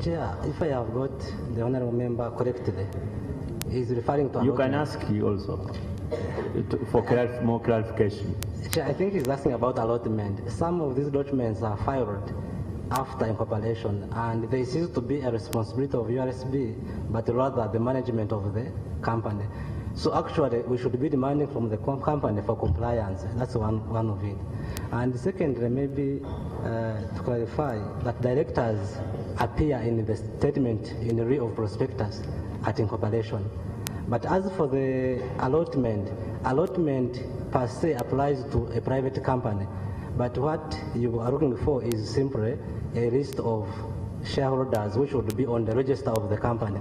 Speaker 10: Chair, if I have got the honorable member correctly, he's referring to...
Speaker 1: You can ask you also for more clarification.
Speaker 10: Chair, I think he's asking about allotment. Some of these documents are filed after incorporation, and they cease to be a responsibility of URSB, but rather the management of the company. So actually, we should be demanding from the company for compliance. That's one of it. And secondly, maybe to clarify that directors appear in the statement in the real of prospectus at incorporation. But as for the allotment per se applies to a private company. But what you are looking for is simply a list of shareholders which would be on the register of the company.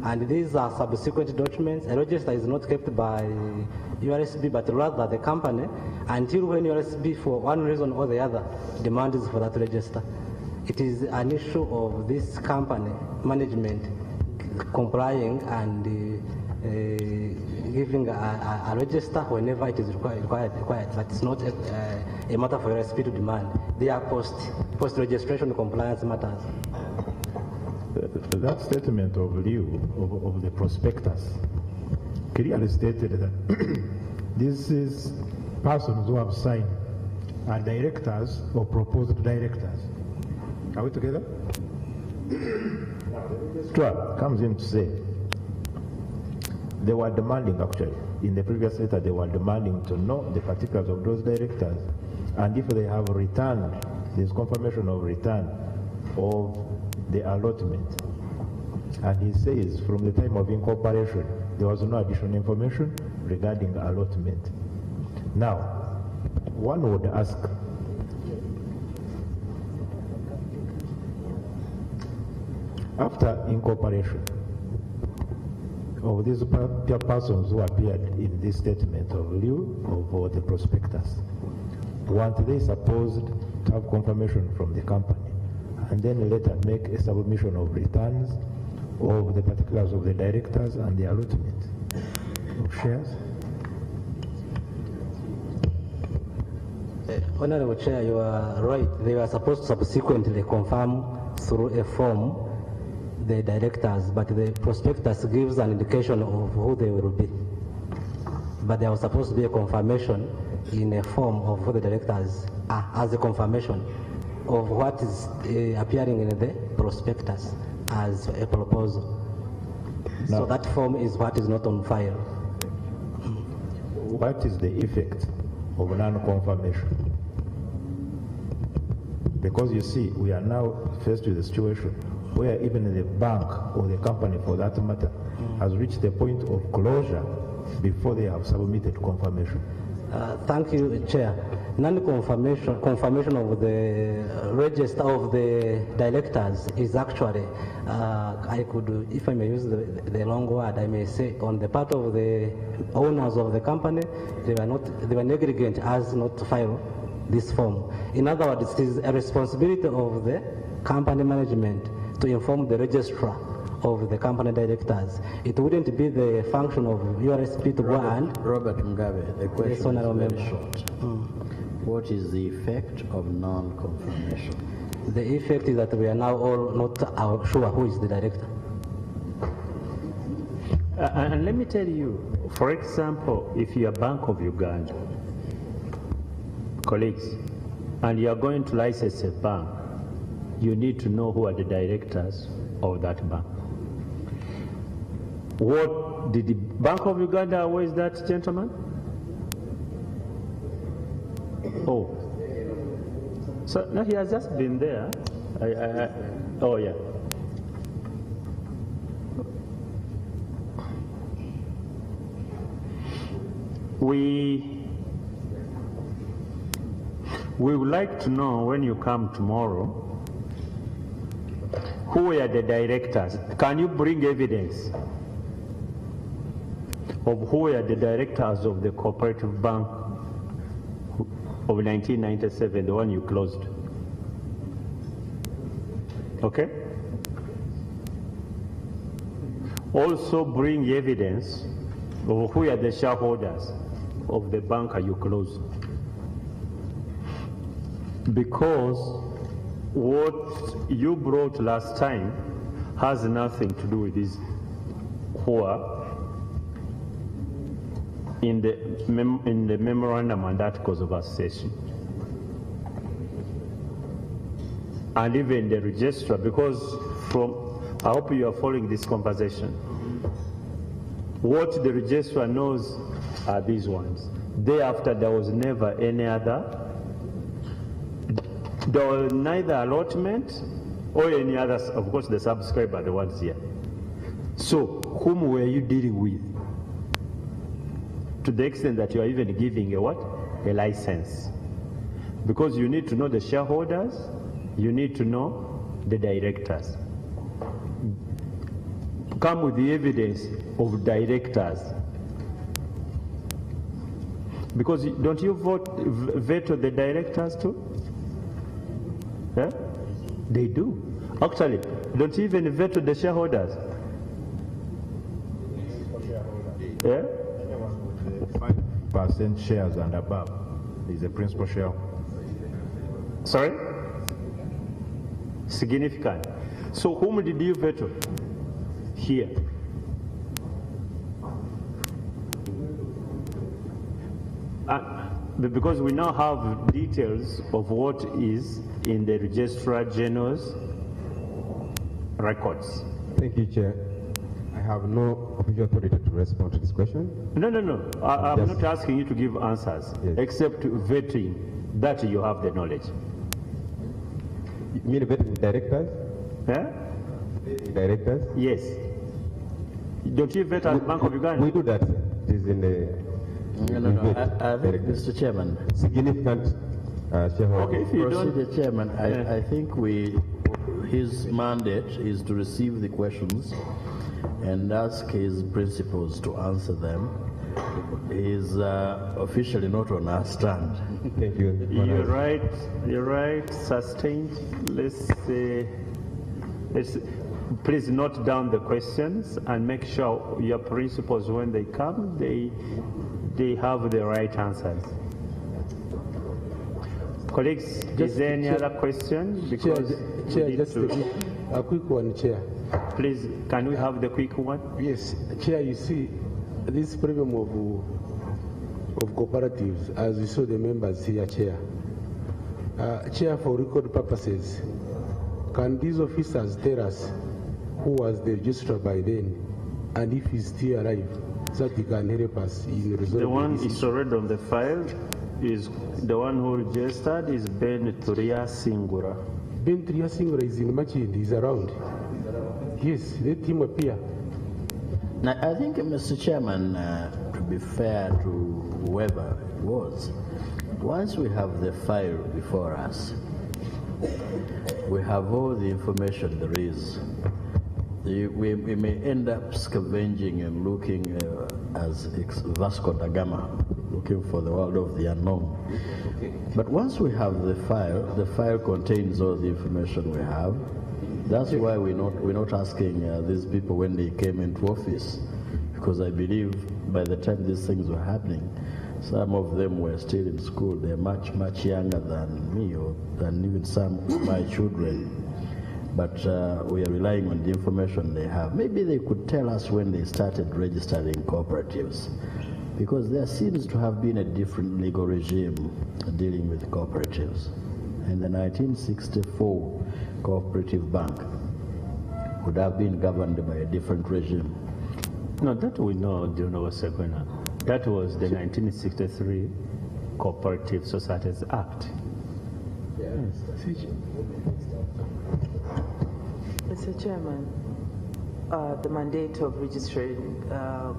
Speaker 10: And these are subsequent documents. A register is not kept by URSB, but rather the company, until when URSB, for one reason or the other, demands for that register. It is an issue of this company management complying and giving a register whenever it is required. But it's not a matter for URSB to demand. They are post-registration compliance matters.
Speaker 14: That statement of the prospectus clearly stated that this is persons who have signed are directors or proposed directors. Are we together? Registrar comes in to say they were demanding, actually, in the previous letter, they were demanding to know the particulars of those directors, and if they have returned, there's confirmation of return of the allotment. And he says from the time of incorporation, there was no additional information regarding allotment. Now, one would ask, after incorporation of these persons who appeared in this statement of lieu of the prospectus, weren't they supposed to have confirmation from the company and then later make a submission of returns of the particulars of the directors and the allotment of shares?
Speaker 10: Honorable Chair, you are right. They were supposed to subsequently confirm through a form the directors, but the prospectus gives an indication of who they will be. But there was supposed to be a confirmation in a form of who the directors are, as a confirmation of what is appearing in the prospectus as a proposal. No. So that form is what is not on file.
Speaker 14: What is the effect of non-confirmation? Because you see, we are now faced with a situation where even the bank or the company for that matter has reached the point of closure before they have submitted confirmation.
Speaker 10: Thank you, Chair. Confirmation of the register of the directors is actually, I could, if I may use the long word, I may say on the part of the owners of the company, they were negligent as not to file this form. In other words, it is a responsibility of the company management to inform the registrar of the company directors. It wouldn't be the function of URSB to go and...
Speaker 15: Robert Mugabe, the question is very short. What is the effect of non-confirmation?
Speaker 10: The effect is that we are now all not sure who is the director.
Speaker 1: And let me tell you, for example, if you are Bank of Uganda, colleagues, and you are going to license a bank, you need to know who are the directors of that bank. What did the Bank of Uganda, where is that gentleman? Oh, so no, he has just been there. Oh yeah. we would like to know when you come tomorrow, who were the directors? Can you bring evidence of who were the directors of the Cooperative Bank of 1997, the one you closed? Okay? Also bring evidence of who are the shareholders of the bank you closed. Because what you brought last time has nothing to do with this who are in the memorandum and articles of association. And even the registrar, because I hope you are following this conversation. What the registrar knows are these ones. Thereafter, there was never any other. There was neither allotment or any others. Of course, the subscriber are the ones here. So, whom were you dealing with? To the extent that you are even giving a what? A license. Because you need to know the shareholders, you need to know the directors. Come with the evidence of directors. Because don't you veto the directors too? Yeah? They do. Actually, don't you even veto the shareholders? Yeah?
Speaker 14: 5% shares and above is a principal share.
Speaker 1: Sorry? Significant. So whom did you veto? Here. Because we now have details of what is in the Registrar General's records.
Speaker 16: Thank you, Chair. I have no official authority to respond to this question.
Speaker 1: No. I'm not asking you to give answers, except vetting that you have the knowledge.
Speaker 16: You mean vetting directors?
Speaker 1: Yeah?
Speaker 16: Directors?
Speaker 1: Yes. Don't you vet at Bank of Uganda?
Speaker 16: We do that. It is in the...
Speaker 15: No. I think, Mr. Chairman.
Speaker 16: Significant shareholder.
Speaker 15: Okay, if you don't... Chairman, I think his mandate is to receive the questions and ask his principals to answer them. He's officially not on our stand.
Speaker 16: Thank you.
Speaker 1: You're right, sustained. Let's please note down the questions and make sure your principals, when they come, they have the right answers. Colleagues, is there any other question? Because
Speaker 11: Chair, just a quick one, Chair.
Speaker 1: Please, can we have the quick one?
Speaker 11: Yes, Chair, you see, this problem of cooperatives, as you saw the members here, Chair. Chair, for record purposes, can these officers tell us who was the registrar by then, and if he's still alive, so that he can help us in resolving
Speaker 1: the one
Speaker 11: this
Speaker 1: is already on the file. Is the one who registered is Ben Turia Singura.
Speaker 11: Ben Turia Singura is in Machin, he's around. Yes, let him appear.
Speaker 15: Now, I think, Mr. Chairman, to be fair to whoever it was, once we have the file before us, we have all the information there is. We may end up scavenging and looking as Vasco da Gama, looking for the world of the unknown. But once we have the file contains all the information we have. That's why we're not asking these people when they came into office, because I believe by the time these things were happening, some of them were still in school. They're much younger than me, or than even some of my children. But we are relying on the information they have. Maybe they could tell us when they started registering cooperatives, because there seems to have been a different legal regime dealing with cooperatives. In the 1964 Cooperative Bank would have been governed by a different regime.
Speaker 1: No, that we know, General Seguna. That was the 1963 Cooperative Societies Act.
Speaker 7: Mr. Chairman, The mandate of registering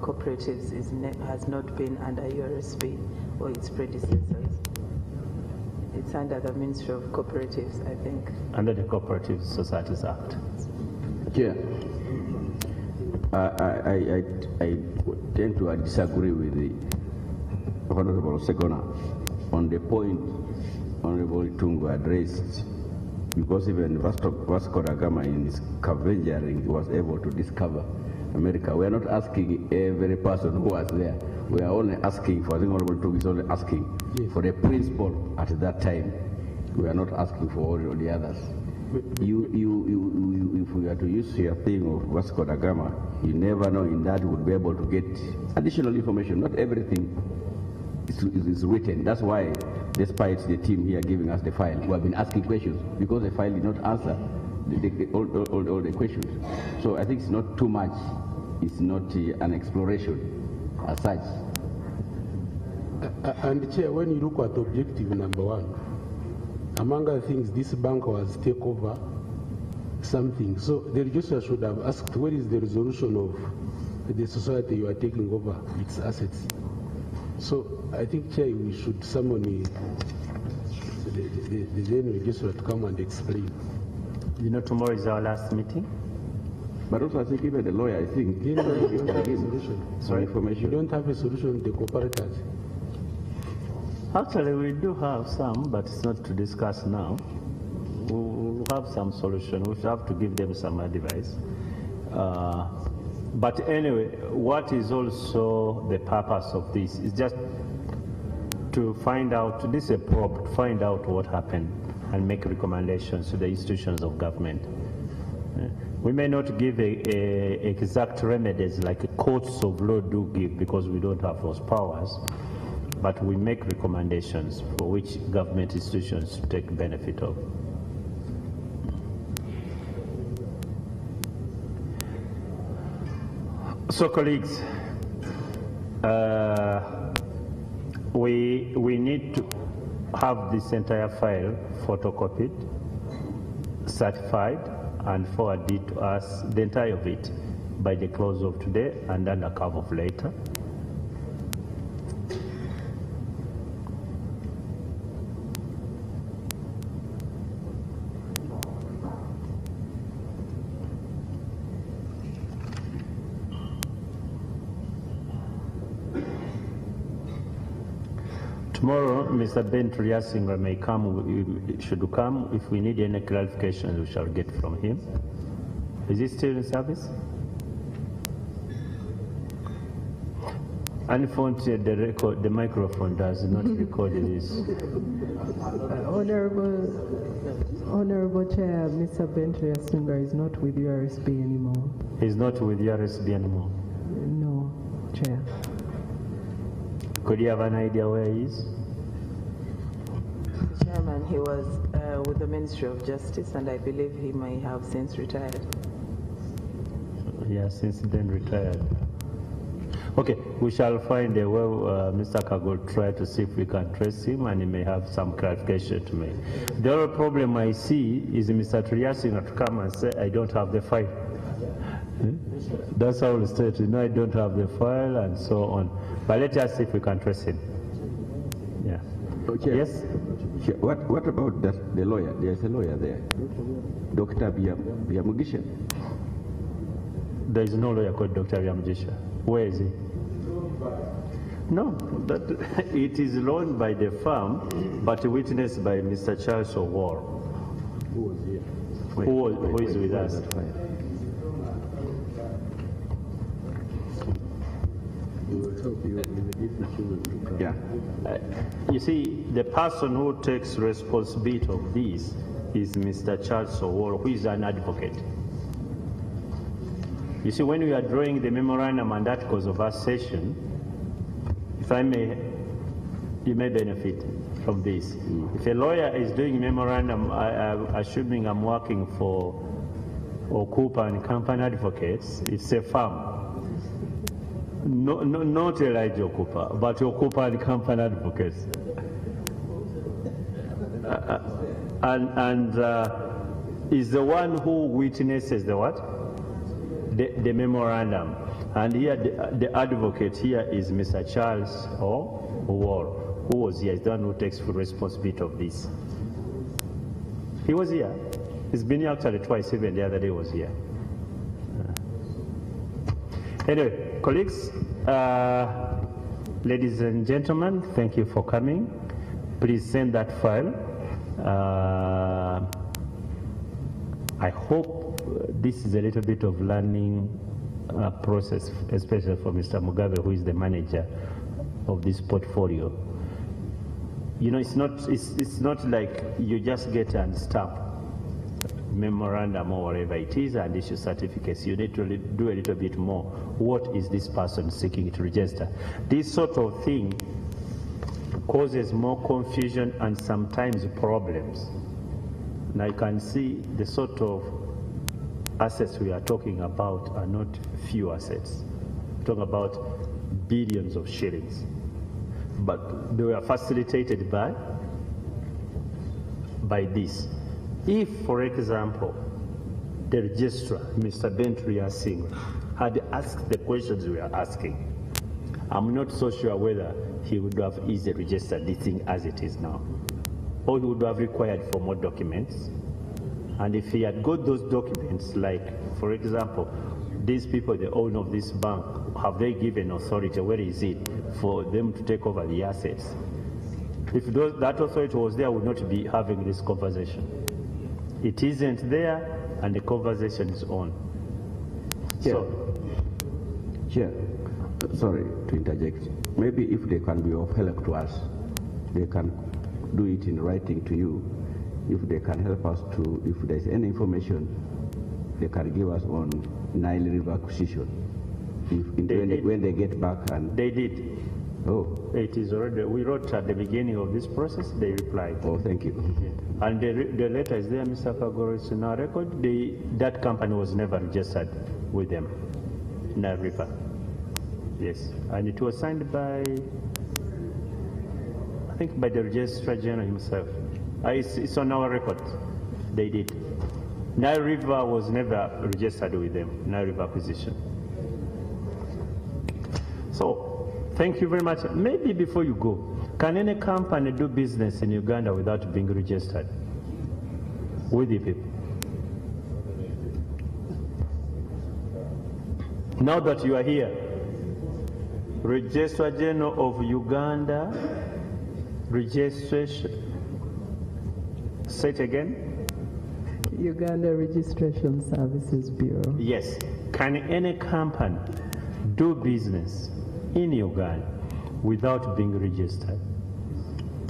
Speaker 7: cooperatives has not been under URSB or its predecessors. It's under the Ministry of Cooperatives, I think.
Speaker 1: Under the Cooperative Societies Act.
Speaker 3: Yeah. I tend to disagree with the Honorable Segona on the point Honorable Tungu addressed, because even Vasco da Gama in his scavengering was able to discover America. We are not asking every person who was there. We are only asking for, I think Honorable Tungu is only asking for the principle at that time. We are not asking for all the others. If we are to use your thing of Vasco da Gama, you never know in that you would be able to get additional information. Not everything is written. That's why, despite the team here giving us the file, we have been asking questions because the file did not answer all the questions. So I think it's not too much. It's not an exploration as such.
Speaker 11: And Chair, when you look at objective number 1, among other things, this bank was take over something. So the registrar should have asked, where is the resolution of the society you are taking over its assets? So I think, Chair, we should summon the then registrar to come and explain.
Speaker 1: You know, tomorrow is our last meeting.
Speaker 3: But also, I think even the lawyer, I think,
Speaker 11: you don't have a solution.
Speaker 3: Sorry, information.
Speaker 11: You don't have a solution with the cooperatives.
Speaker 1: Actually, we do have some, but it's not to discuss now. We'll have some solution. We have to give them some advice. But anyway, what is also the purpose of this is just to find out, this is a probe, to find out what happened and make recommendations to the institutions of government. We may not give exact remedies like courts of law do give, because we don't have those powers, but we make recommendations for which government institutions to take benefit of. So colleagues, we need to have this entire file photocopied, certified, and forwarded to us, the entire of it, by the close of today and under cover of later. Tomorrow, Mr. Ben Triasinga may come, should come. If we need any clarification, we shall get from him. Is he still in service? Unfortunately, the microphone does not record this.
Speaker 6: Honorable Chair, Mr. Ben Triasinga is not with URSB anymore.
Speaker 1: He's not with URSB anymore?
Speaker 6: No, Chair.
Speaker 1: Could you have an idea where he is?
Speaker 7: Chairman, he was with the Ministry of Justice, and I believe he may have since retired.
Speaker 1: Yeah, since then retired. Okay, we shall find a way. Mr. Kagol try to see if we can trace him, and he may have some clarification to make. The other problem I see is Mr. Triasinga to come and say, I don't have the file. That's how we state, you know, I don't have the file and so on. But let us see if we can trace him. Yeah.
Speaker 3: Okay.
Speaker 1: Yes?
Speaker 3: What about the lawyer? There's a lawyer there. Dr. Biamugisha.
Speaker 1: There is no lawyer called Dr. Biamugisha. Where is he? No, it is loaned by the firm, but witnessed by Mr. Charles O'War.
Speaker 11: Who was here?
Speaker 1: Who is with us?
Speaker 3: Yeah.
Speaker 1: You see, the person who takes responsibility of this is Mr. Charles O'War, who is an advocate. You see, when we are drawing the memorandum and articles of association, if I may, you may benefit from this. If a lawyer is doing memorandum, assuming I'm working for Cooper and Company Advocates, it's a firm. No, not Elijah Cooper, but Cooper and Company Advocates. And is the one who witnesses the what? the memorandum. And here, the advocate here is Mr. Charles Wall, who was here. He's the one who takes full responsibility of this. He was here. He's been here actually twice, even the other day was here. Anyway, colleagues, ladies and gentlemen, thank you for coming. Please send that file. I hope this is a little bit of learning process, especially for Mr. Mugabe, who is the manager of this portfolio. You know, it's not like you just get and stamp memorandum or whatever it is and issue certificates. You need to do a little bit more. What is this person seeking to register? This sort of thing causes more confusion and sometimes problems. Now you can see the sort of assets we are talking about are not few assets. We're talking about billions of shillings. But they were facilitated by this. If, for example, the registrar, Mr. Bentley Asing, had asked the questions we are asking, I'm not so sure whether he would have easily registered this thing as it is now, or he would have required for more documents. And if he had got those documents, like, for example, these people, the owner of this bank, have they given authority, where is it, for them to take over the assets? If that authority was there, we would not be having this conversation. It isn't there, and the conversation is on.
Speaker 3: Chair, sorry to interject. Maybe if they can be of help to us, they can do it in writing to you. If they can help us to, if there's any information, they can give us on Nile River acquisition. When they get back and...
Speaker 1: They did.
Speaker 3: Oh.
Speaker 1: It is already, we wrote at the beginning of this process, they replied.
Speaker 3: Oh, thank you.
Speaker 1: Yeah. And the letter is there, Mr. Kagoro, it's in our record. That company was never registered with them, Nile River. Yes, and it was signed by, I think by the Registrar General himself. It's on our record, they did. Nile River was never registered with them, Nile River acquisition. So, thank you very much. Maybe before you go, can any company do business in Uganda without being registered with the people? Now that you are here, Registrar General of Uganda, registration, say it again.
Speaker 6: Uganda Registration Services Bureau.
Speaker 1: Yes. Can any company do business in Uganda without being registered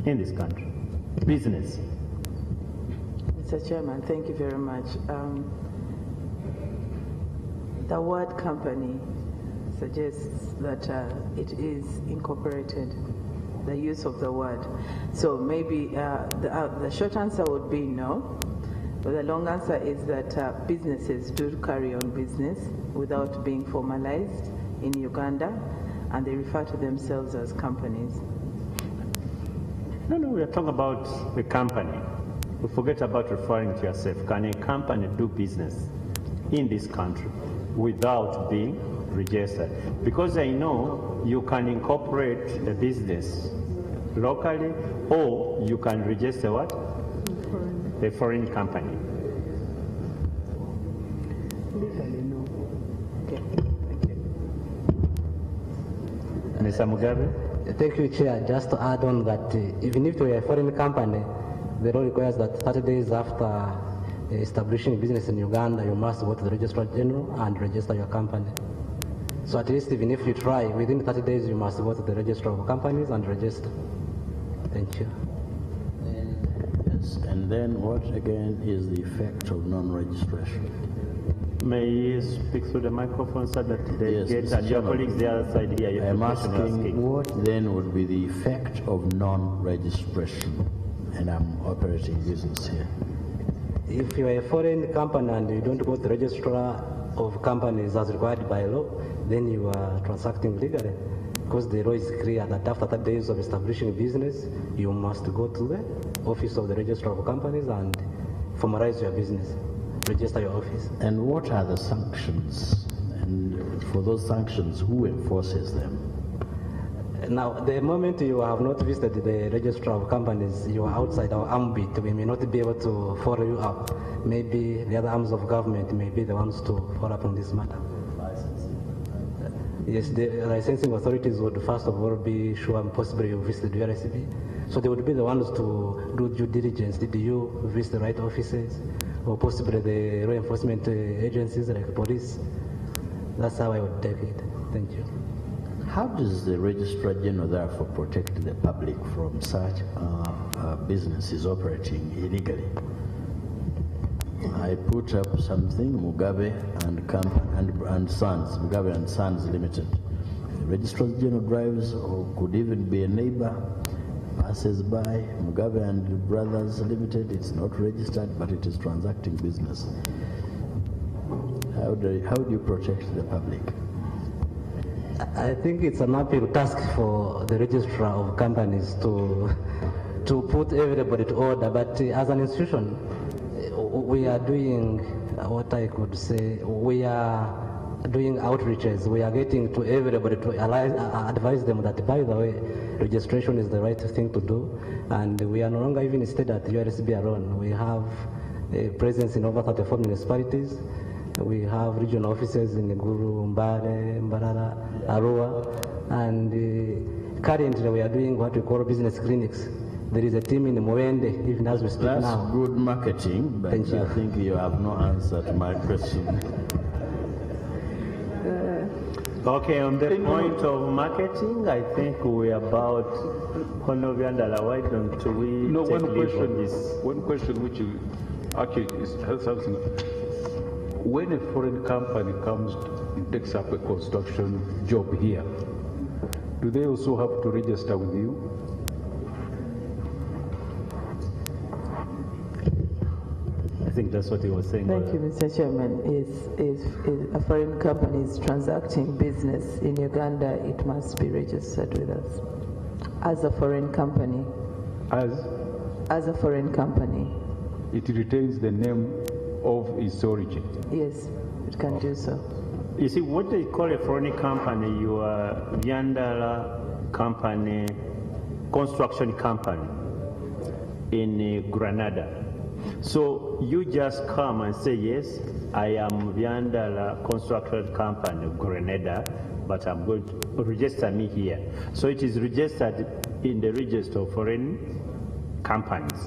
Speaker 1: in this country? Business.
Speaker 7: Mr. Chairman, thank you very much. The word company suggests that it is incorporated, the use of the word. So maybe the short answer would be no, but the long answer is that businesses do carry on business without being formalized in Uganda, and they refer to themselves as companies.
Speaker 1: No, we are talking about the company. We forget about referring to yourself. Can a company do business in this country without being registered? Because I know you can incorporate a business locally, or you can register what? A foreign company.
Speaker 7: Legally, no. Okay.
Speaker 1: Mr. Mugabe?
Speaker 10: Thank you, Chair. Just to add on that, even if we are a foreign company, the law requires that 30 days after establishing business in Uganda, you must go to the Registrar General and register your company. So at least even if you try, within 30 days you must go to the Registrar of Companies and register. Thank you.
Speaker 15: Yes, and then what again is the effect of non-registration?
Speaker 1: May you speak through the microphone so that they
Speaker 15: Yes,
Speaker 1: get,
Speaker 15: Mr.
Speaker 1: and your
Speaker 15: Chairman,
Speaker 1: colleagues the other side here.
Speaker 15: I'm asking what then would be the effect of non-registration, and I'm operating business here.
Speaker 10: If you are a foreign company and you don't go to the Registrar of Companies as required by law, then you are transacting legally. Because the law is clear that after 30 days of establishing business, you must go to the office of the Registrar of Companies and formalize your business. register your office.
Speaker 15: And what are the sanctions? And for those sanctions, who enforces them?
Speaker 10: Now, the moment you have not visited the registrar of companies, you are outside our ambit. We may not be able to follow you up. Maybe the other arms of government may be the ones to follow up on this matter. Yes, the licensing authorities would first of all be sure and possibly you visited URSB. So they would be the ones to do due diligence. Did you visit the right offices? Or possibly the law enforcement agencies like police? That's how I would take it. Thank you.
Speaker 15: How does the Registrar General therefore protect the public from such businesses operating illegally? I put up something, Mugabe and Sons, Mugabe and Sons Limited. The Registrar General drives, or could even be a neighbor, passes by, Mugabe and Brothers Limited, it's not registered, but it is transacting business. How do you protect the public?
Speaker 10: I think it's an uphill task for the registrar of companies to put everybody to order, but as an institution, we are doing what I could say, we are doing outreaches. We are getting to everybody to advise them that, by the way, registration is the right thing to do, and we are no longer even stayed at URSB alone. We have a presence in over 34 municipalities. We have regional offices in Guru, Mbare, Mbarara, Arua, and currently we are doing what we call business clinics. There is a team in Mwende, even as we speak now.
Speaker 15: That's good marketing, but
Speaker 10: Thank you.
Speaker 15: I think you have no answer to my question.
Speaker 1: Okay, on the point of marketing, I think we're about Honoviandala. Why don't we take leave of this?
Speaker 5: One question which actually has something. When a foreign company comes and takes up a construction job here, do they also have to register with you?
Speaker 1: I think that's what he was saying.
Speaker 7: Thank you, Mr. Chairman. If a foreign company is transacting business in Uganda, it must be registered with us as a foreign company.
Speaker 5: As
Speaker 7: a foreign company.
Speaker 5: It retains the name of its origin.
Speaker 7: Yes, it can do so.
Speaker 1: You see, what they call a foreign company, you are Viandala company, construction company in Granada. So you just come and say, yes, I am Viandala construction company, Grenada, but I'm going to register me here. So it is registered in the register of foreign companies.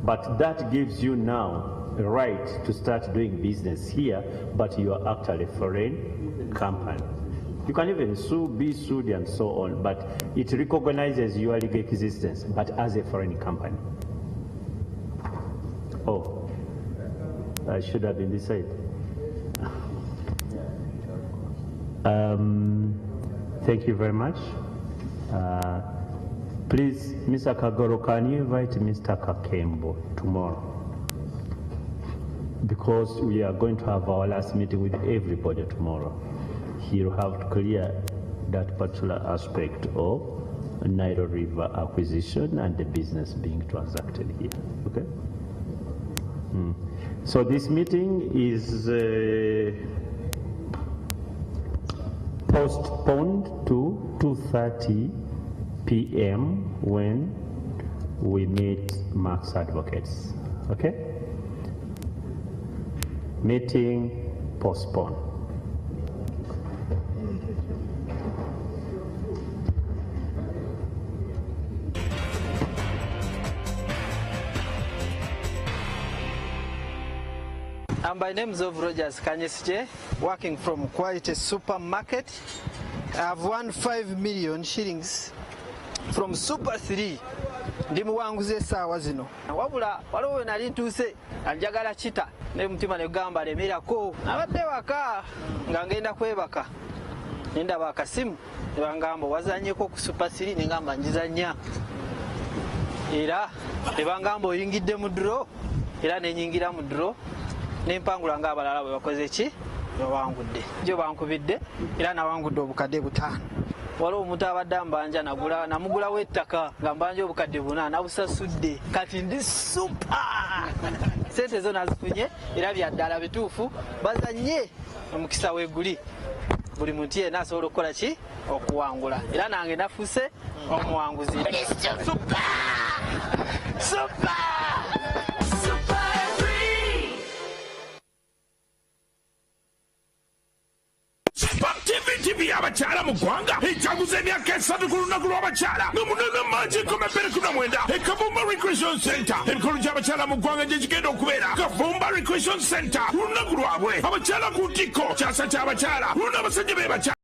Speaker 1: But that gives you now a right to start doing business here, but you are actually a foreign company. You can even sue, be sued, and so on, but it recognizes your legal existence, but as a foreign company. Oh, I should have been this side. Thank you very much. Please, Mr. Kagoro, can you invite Mr. Kakembo tomorrow? Because we are going to have our last meeting with everybody tomorrow. He'll have to clear that particular aspect of Nile River acquisition and the business being transacted here. Okay? So this meeting is postponed to 2:30 p.m. when we meet Max Advocates. Okay? Meeting postponed.
Speaker 17: By names of Rogers Kanyesije, working from Quality Supermarket. I have won 5 million shillings from Super 3. Ndi muwanguze essaawa zino. Wabula waliwo we nali ntuuse anjagala kita ne mutima ne gamba lemerako. Abadde waka nga ngenda kwebaka. Nendaba akasimu ne bangamba wazannyeko ku Super 3 ne ngamba njizannya. Era ne bangamba oyingidde mu draw era ne nyingira mu draw. Nempangula nga abalala bwe bakoze ki bawangudde jo bankubidde era nawangudde obukadde 5. Waliwo omuntu abadde ambanja namugulawo ettaka nga mbanja obukadde 4 nabusasudde kati ndi super sente zo nazifunye era byaddala bituufu bazanye omukisa weeguli buli muntu yenna asobola okukola ki okuwangula era nange nafuuse omuwanguzi Super!
Speaker 8: TV abakyala mu ggwanga ejaguza emyaka 3 ku lunaku lw'abakyala n'omunana mangi komebere 19 ekavumba recreation center emikolo gy'abakyala mu ggwanga gye gigenda okubeera kavumba recreation center lunaku lwabwe abakyala ku ntikko kyasa ky'abakyala luna abasajja be bakyala